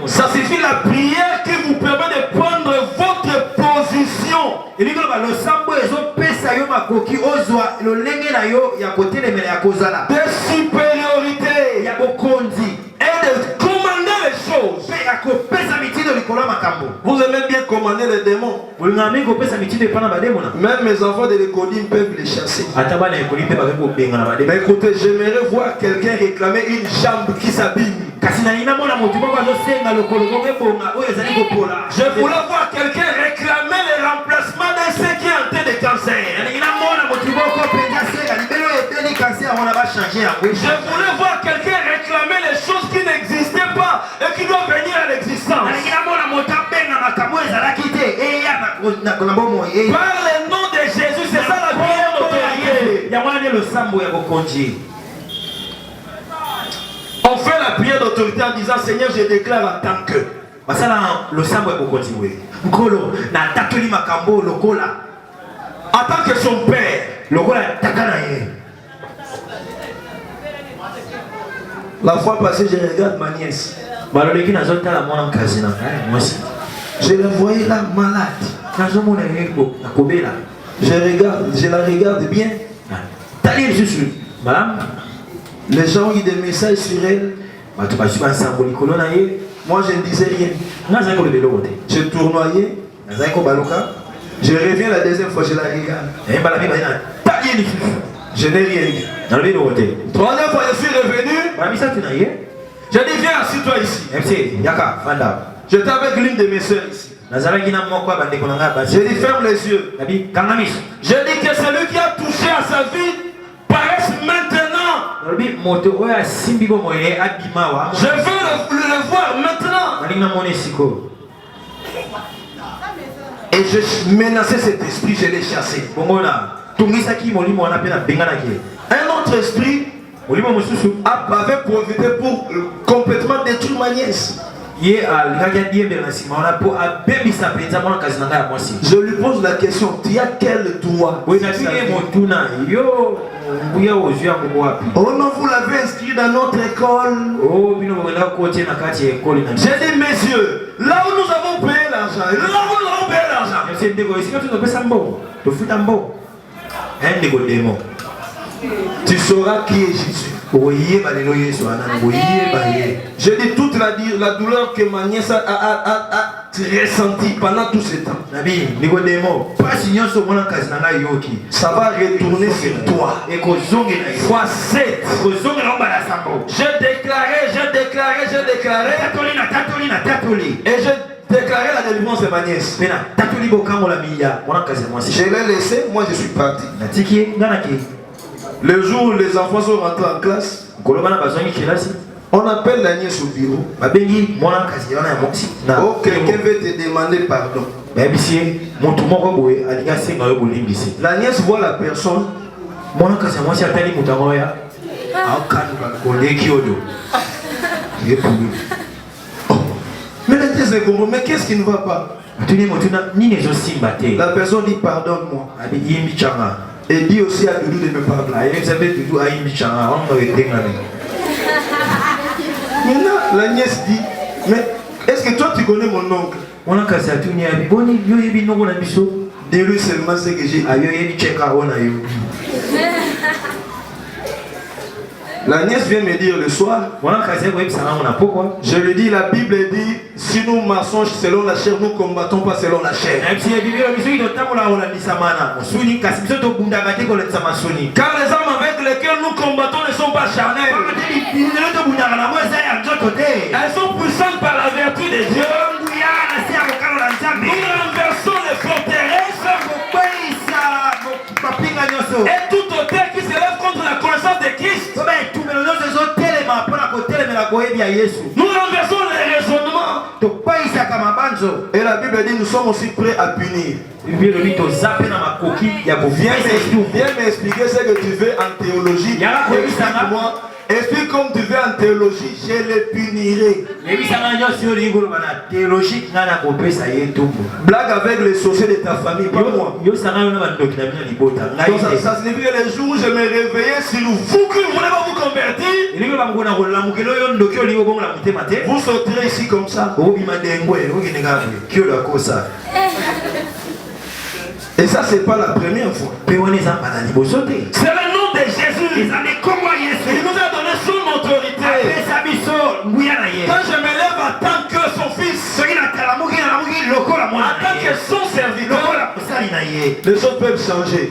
Ça suffit la prière qui vous permet de prendre votre position. De supériorité et de commander les choses. Vous aimez bien commander les démons. Même mes enfants de l'école peuvent les chasser. Mais écoutez, j'aimerais voir quelqu'un réclamer une jambe qui s'abîme. Je voulais voir quelqu'un réclamer le remplacement d'un sein qui est en train de cancer. Je voulais voir quelqu'un réclamer les choses qui n'existaient pas et qui doivent venir à l'existence. Par le nom de Jésus, c'est ça la prière d'autorité. On fait la prière d'autorité en disant Seigneur, je déclare en tant que. En tant que son père. La fois passée, je regarde ma nièce. Je la voyais là malade. Je la regarde bien. Les gens ont eu des messages sur elle. Moi, je ne disais rien. Je tournoyais. Je reviens la deuxième fois, je la regarde. Je n'ai rien dit. Troisième fois, je suis revenu. Je dis, viens, assis-toi ici. J'étais avec l'une de mes soeurs ici. Je dis, ferme les yeux. Je dis que celui qui a touché à sa vie paraisse maintenant. Je veux le voir maintenant. Et je menaçais cet esprit, je l'ai chassé. Un autre esprit avait profité pour complètement détruire ma nièce. Je lui pose la question, tu as quel droit? Oh non, vous l'avez inscrit dans notre école. J'ai dit, messieurs, là où nous avons payé l'argent, là où nous avons payé l'argent, tu sauras qui est Jésus. Je dis toute la douleur que ma nièce a ressentie pendant tout ce temps. Ça va retourner sur toi. Fois 7. J'ai déclaré. Et j'ai déclaré la délivrance de ma nièce. Je l'ai laissé, moi je suis parti. Le jour où les enfants sont rentrés en classe, on appelle la nièce au bureau. Oh, quelqu'un veut te demander pardon. La nièce voit la personne. Mais la nièce est comme, mais qu'est-ce qui ne va pas? La personne dit pardonne-moi. Et dit aussi à Doudou de me pardonner. Maintenant, la nièce dit, mais est-ce que toi tu connais mon oncle? Dis-lui seulement ce que j'ai dit. La nièce vient me dire le soir. Je lui dis, la Bible dit, si nous marchons selon la chair, nous ne combattons pas selon la chair. Car les armes avec lesquelles nous combattons ne sont pas charnelles. Elles sont puissantes par la vertu de Dieu. Nous renversons les forteresses et tout autel qui se lève contre la connaissance de Christ. Nous renversons les raisonnements. Et la Bible dit nous sommes aussi prêts à punir. Viens m'expliquer ce que tu veux en théologie. Explique-moi Et puis comme tu veux en théologie, je les punirai. Blague avec les sorciers de ta famille, pas moi. Donc ça signifie que les jours où je me réveillais, si vous que vous voulez pas vous convertir, vous sortirez ici comme ça. Et ça, c'est pas la première fois. C'est le nom de Jésus. Il nous a donné son autorité. Quand je me lève en tant que son fils, en tant que son serviteur, les choses peuvent changer.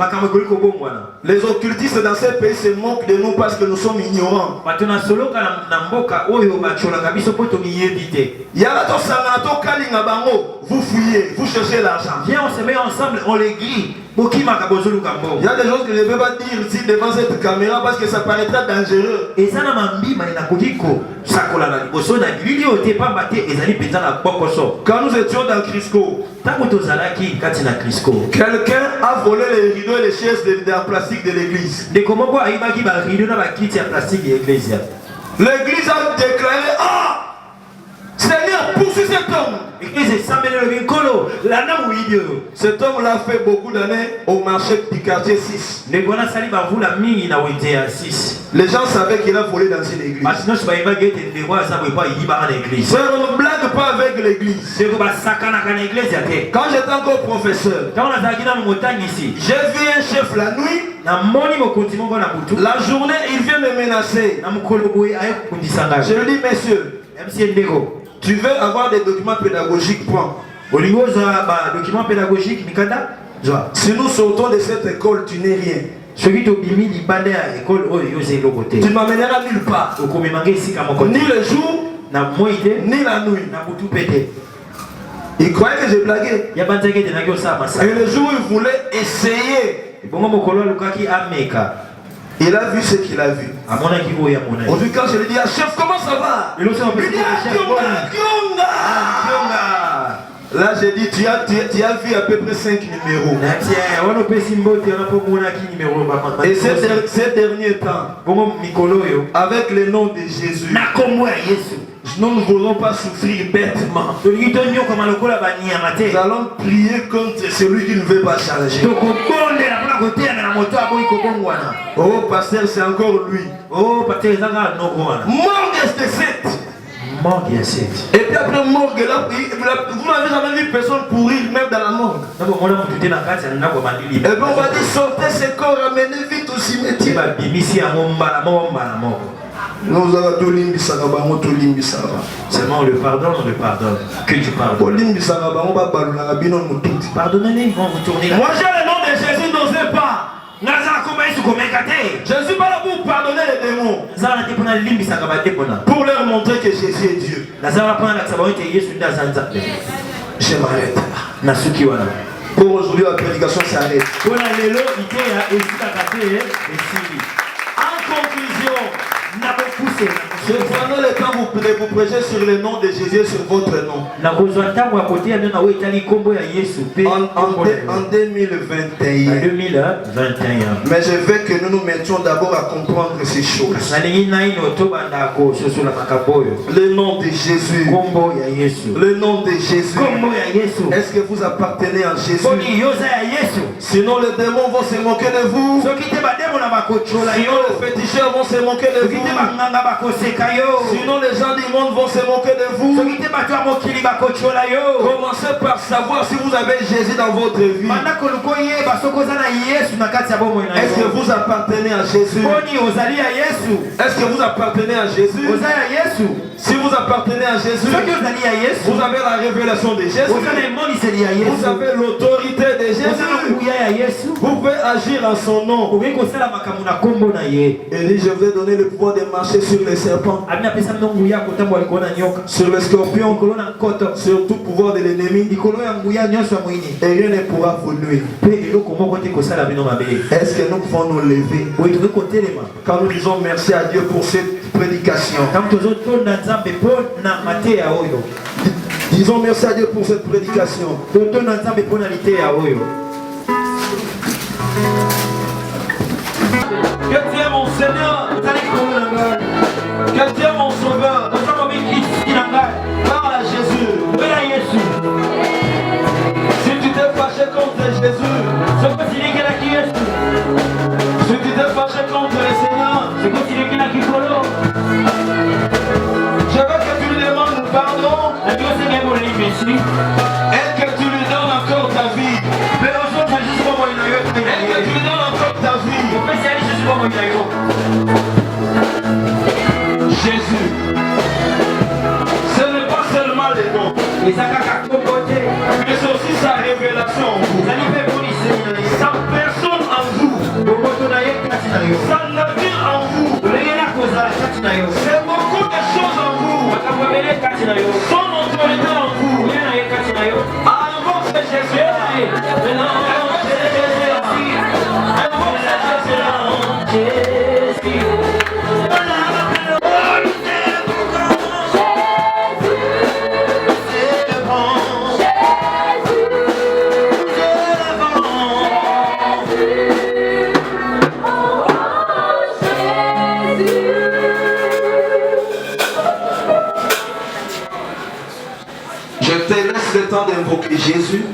Les occultistes dans ce pays se moquent de nous parce que nous sommes ignorants. Vous fouillez, vous cherchez l'argent. Viens, on se met ensemble, on les grille. Il y a des choses que je ne peux pas dire ici devant cette caméra parce que ça paraîtra dangereux. Quand nous étions dans Crisco, quelqu'un a volé les rideaux et les chaises en plastique de l'église. L'église a déclaré: ah, Seigneur, poursuis cet homme. Cet homme l'a fait beaucoup d'années au marché du quartier 6. Les gens savaient qu'il a volé dans une église. Ça ne blague pas avec l'église. Quand j'étais encore professeur, j'ai vu un chef la nuit. La journée, il vient me menacer. Je lui dis: messieurs, tu veux avoir des documents pédagogiques, point. Si nous sortons de cette école, tu n'es rien. Tu ne m'amèneras nulle part. Ni le jour, ni la nuit. Il croyait que j'ai blagué. Et le jour où il voulait essayer, il a vu ce qu'il a vu. Aujourd'hui, quand je lui dis: ah, chef, comment ça va? Il dit: ah, Kionga. Là, j'ai dit: tu as vu à peu près 5 numéros. Et ces derniers temps, avec le nom de Jésus, nous ne voulons pas souffrir bêtement. Nous allons prier contre celui qui ne veut pas changer. Oh, pasteur, c'est encore lui. Morgue de 7. Et puis après morgue, là, vous n'avez jamais vu personne pourrir même dans la morgue. Et puis on va dire: sortez ce corps, amenez vite au cimetière. Nous avons tout limbisaka bango, tout limbisaka. Seulement on le pardonne, que tu pardonnes. Pardonnez-les, ils vont vous tourner là. Moi j'ai le nom de Jésus, n'osez pas. Je ne suis pas là pour pardonner les démons, pour leur montrer que Jésus est Dieu. Je m'arrête là. Pour aujourd'hui, la prédication s'arrête. En conclusion, je prendrai le temps de vous prêcher sur le nom de Jésus, sur votre nom. En 2021. Mais je veux que nous nous mettions d'abord à comprendre ces choses. Le nom de Jésus. Le nom de Jésus. Est-ce que vous appartenez à Jésus? Sinon les démons vont se moquer de vous. Sinon les féticheurs vont se moquer de vous. Sinon les gens du monde vont se moquer de vous. Commencez par savoir si vous avez Jésus dans votre vie. Est-ce que vous appartenez à Jésus? Est-ce que vous appartenez à Jésus? Si vous appartenez à Jésus, vous avez la révélation de Jésus. Vous avez l'autorité de Jésus. Vous pouvez agir en son nom. Et dit: je vous ai donné le pouvoir de marcher sur les serpents, sur les scorpions, sur tout pouvoir de l'ennemi, et rien ne pourra vous nuire. Est-ce que nous pouvons nous lever quand nous disons merci à Dieu pour cette prédication? Disons merci à Dieu pour cette prédication. Que tu es mon Seigneur. Mais c'est aussi sa révélation en vous. Sa personne en vous. Sa nature en vous. C'est beaucoup de choses en vous. Son autorité en vous. Invoque Jésus. Je te laisse le temps d'invoquer Jésus.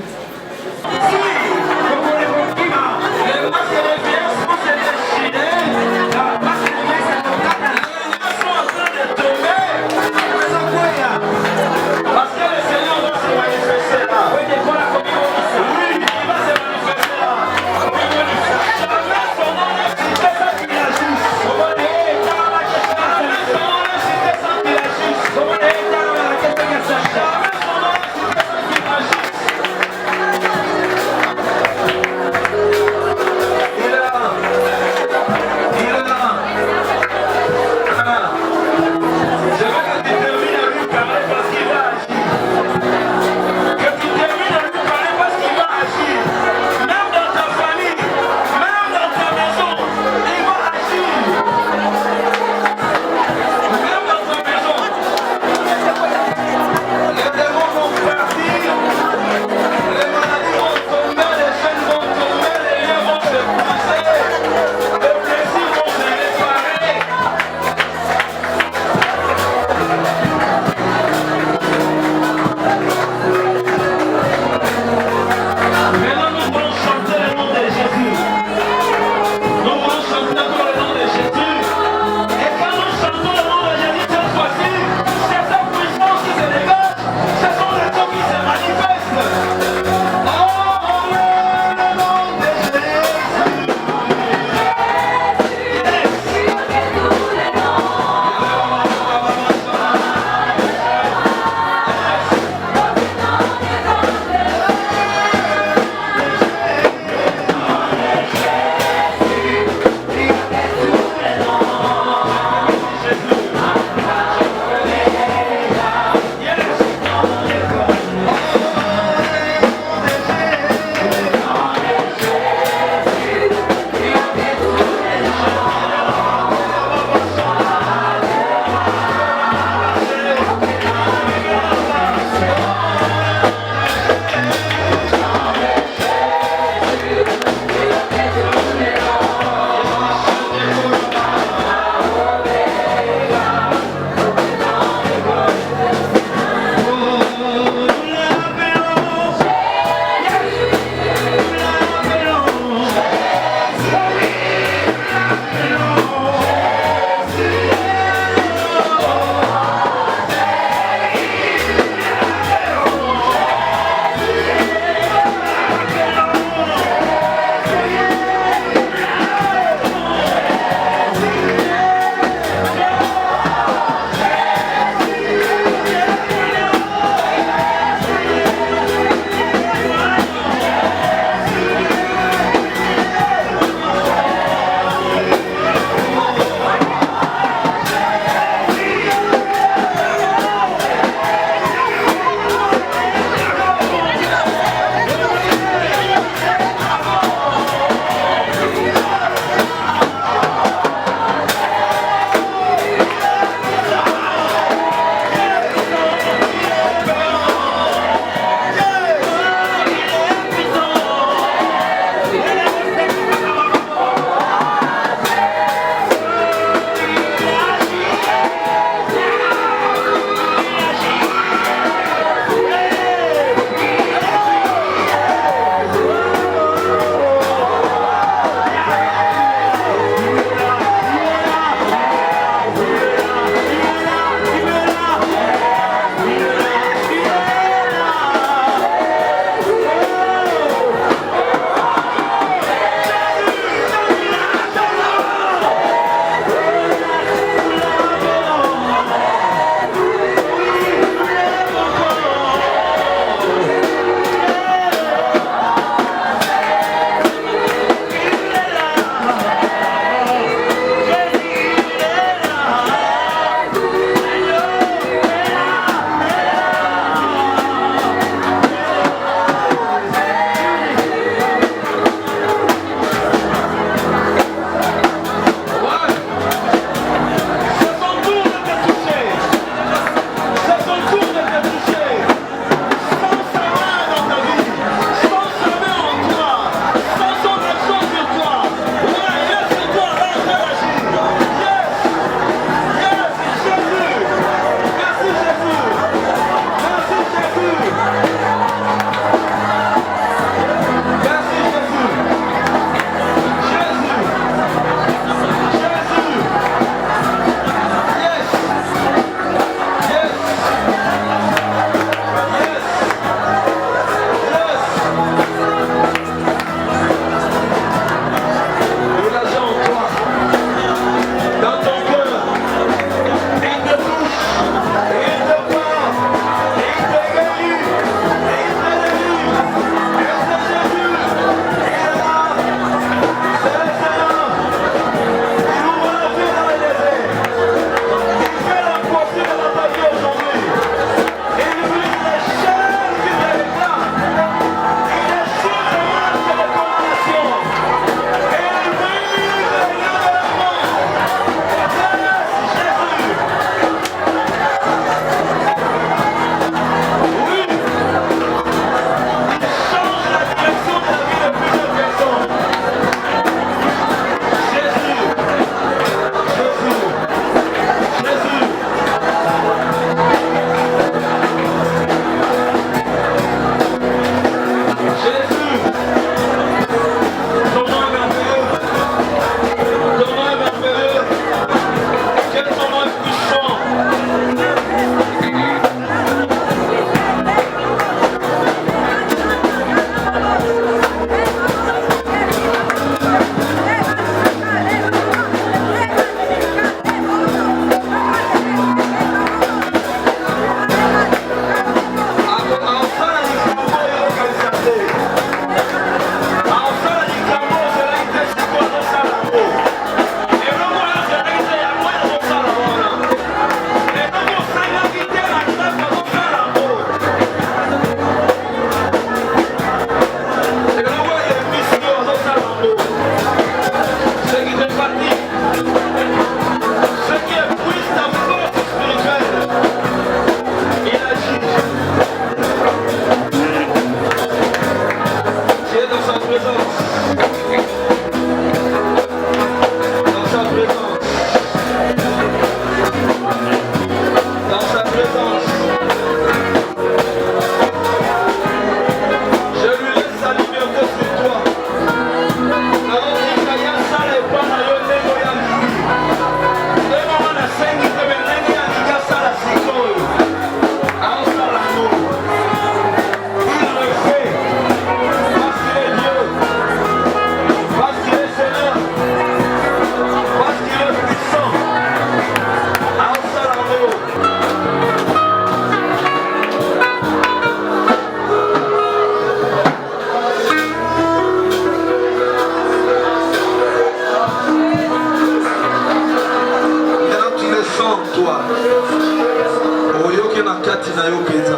kati na yo penza.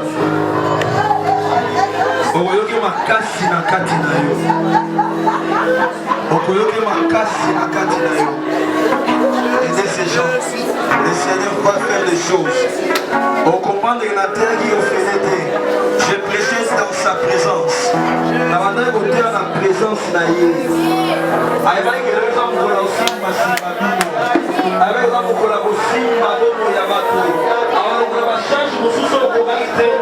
Okoyoki makasi na kati na yo. Okoyoki makasi na kati na yo. Aidez ces gens. Le Seigneur va faire des choses. Au comprendre que la terre qui offrait, je prêchais dans sa présence. La manière dont tu as la présence na ye. Avec l'exemple de la simba simabino. Avec l'exemple de la simba bono yabato. Alors on va changer mon sous-sol pour arrêter.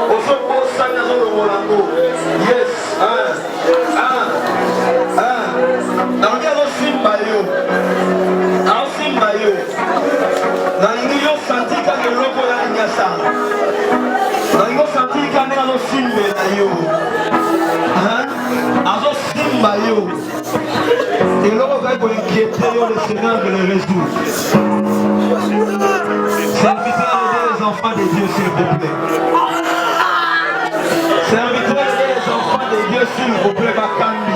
Au sol pour s'en aller au Rolando. Yes. Dans le cas de simba yo. En simba yo. Dans les yo senti quand le loco la nyasa. Dans les yo senti quand le loco simba yo. Azo simba yo. Et l'homme va inquiéter le Seigneur de le résoudre. Serviteur des enfants de Dieu, s'il vous plaît. Serviteur des enfants de Dieu, s'il vous plaît, Bakambi.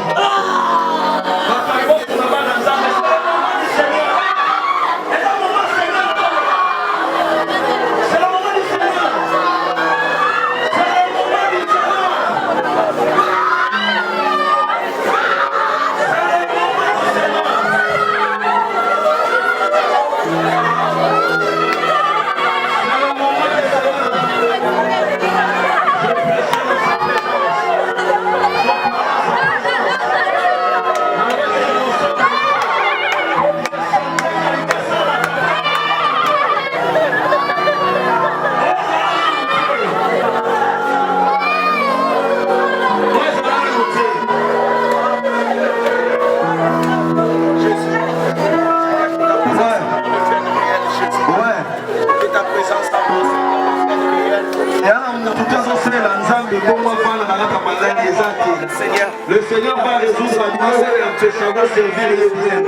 Le Seigneur va résoudre la misère et te savoir servir les biens.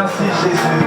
Merci Jésus.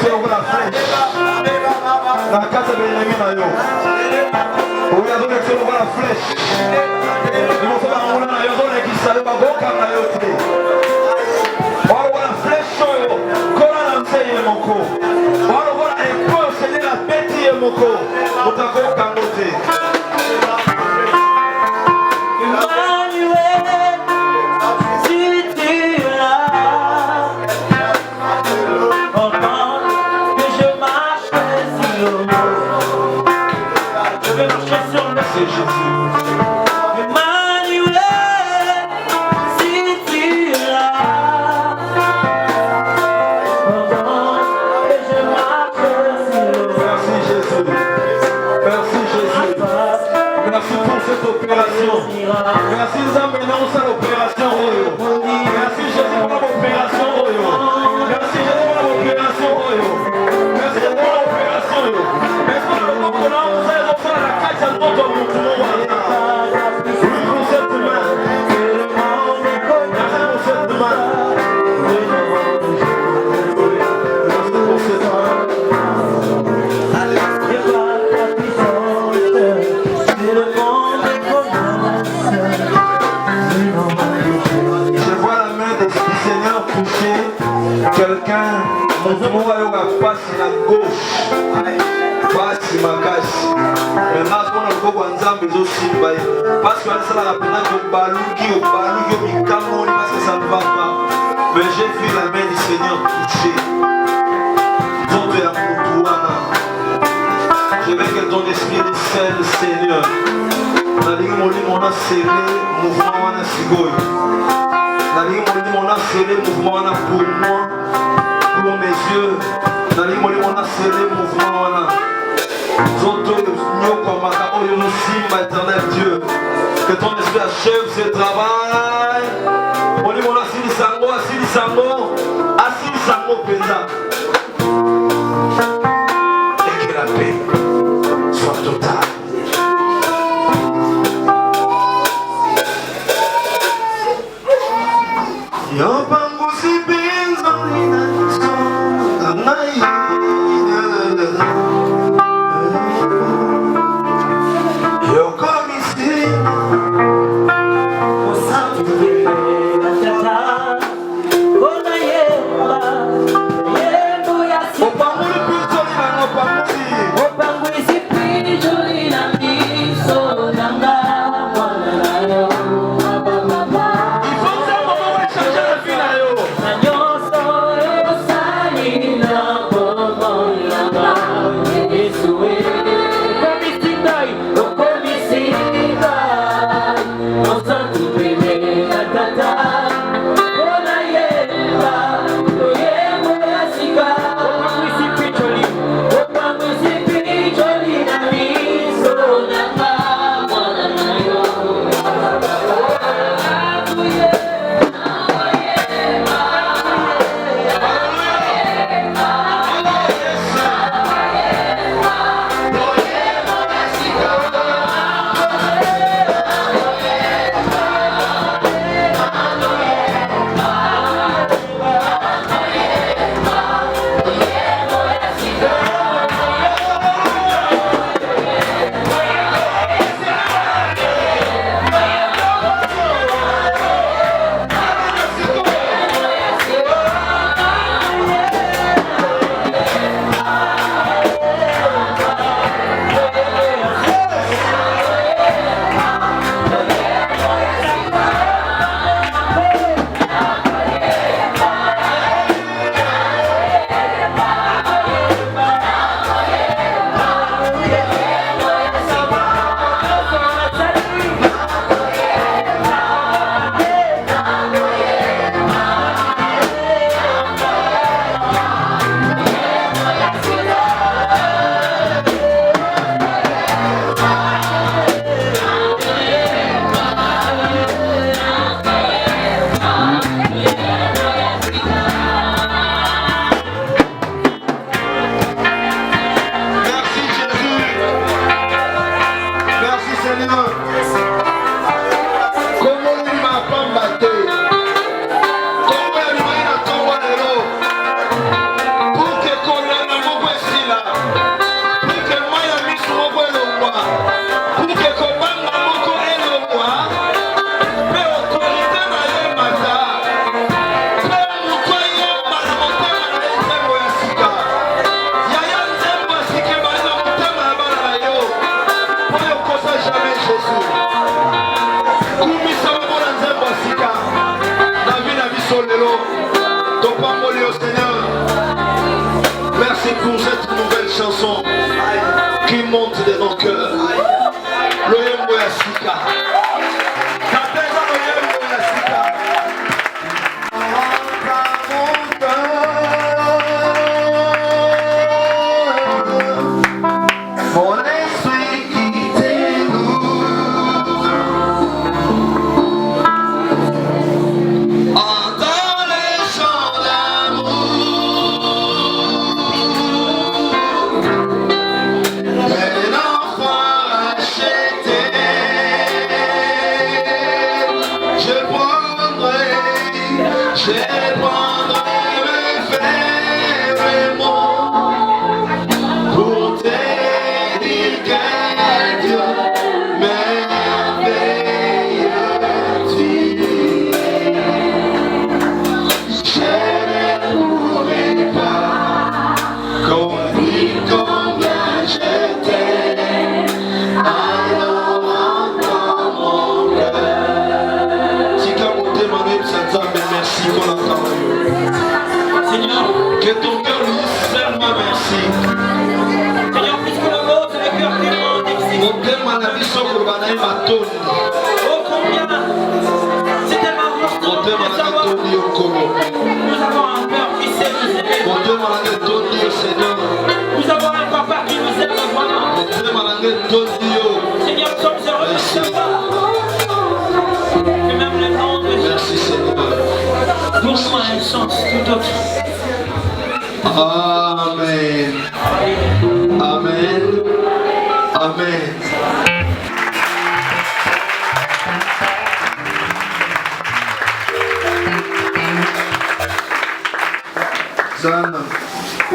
sur la flèche. La case de l'ennemi na yo. Oui, à donner sur la flèche. Il faut faire un na yo donner qui savait pas bon comme na yo té. Oh, la flèche yo. Kola na mseye moko. Oh, voilà un peu c'est la petite moko. Mutako kangote. Merci Nzambe na osala opération oyo. Merci Jésus pour l'opération oyo. Merci Jésus pour l'opération oyo. Merci Jésus pour l'opération oyo. Merci pour l'opération oyo. Vous allez faire la carte à notre mouvement. Oui, pour cette main. Merci pour cette main. Merci pour cette main. Quelqu'un, mon va passe la gauche, passe ma cache. Maintenant, on a le beau ensemble aussi, parce que ça la peine de balouki au balouki au micamon, parce que ça ne va pas. Mais j'ai vu la main du Seigneur toucher. D'autres à Moutouana. Je veux que ton esprit décèle, Seigneur. On a dit que mon a scellé, mouvement a sigoy. On a dit que mon a scellé, mouvement a pour moi. Pour mes yeux, dans les mots, on a scellé le mouvement. Zoto, Nyoko, Maka, Oyo, Simba, éternel Dieu. Que ton esprit achève ce travail. On dit, on a Sili Sango, Asili Sango, Asili Sango, Penda. Et que la paix soit totale. Yopangusi Benzolina. Yeah. Oh combien c'était marrant de savoir. Nous avons un père qui sait nous aimer. Nous avons un papa qui nous aime vraiment. Seigneur, nous sommes heureux de savoir que même le nom de Jésus pour nous a un sens tout autre. Amen. Amen. Amen. Sana.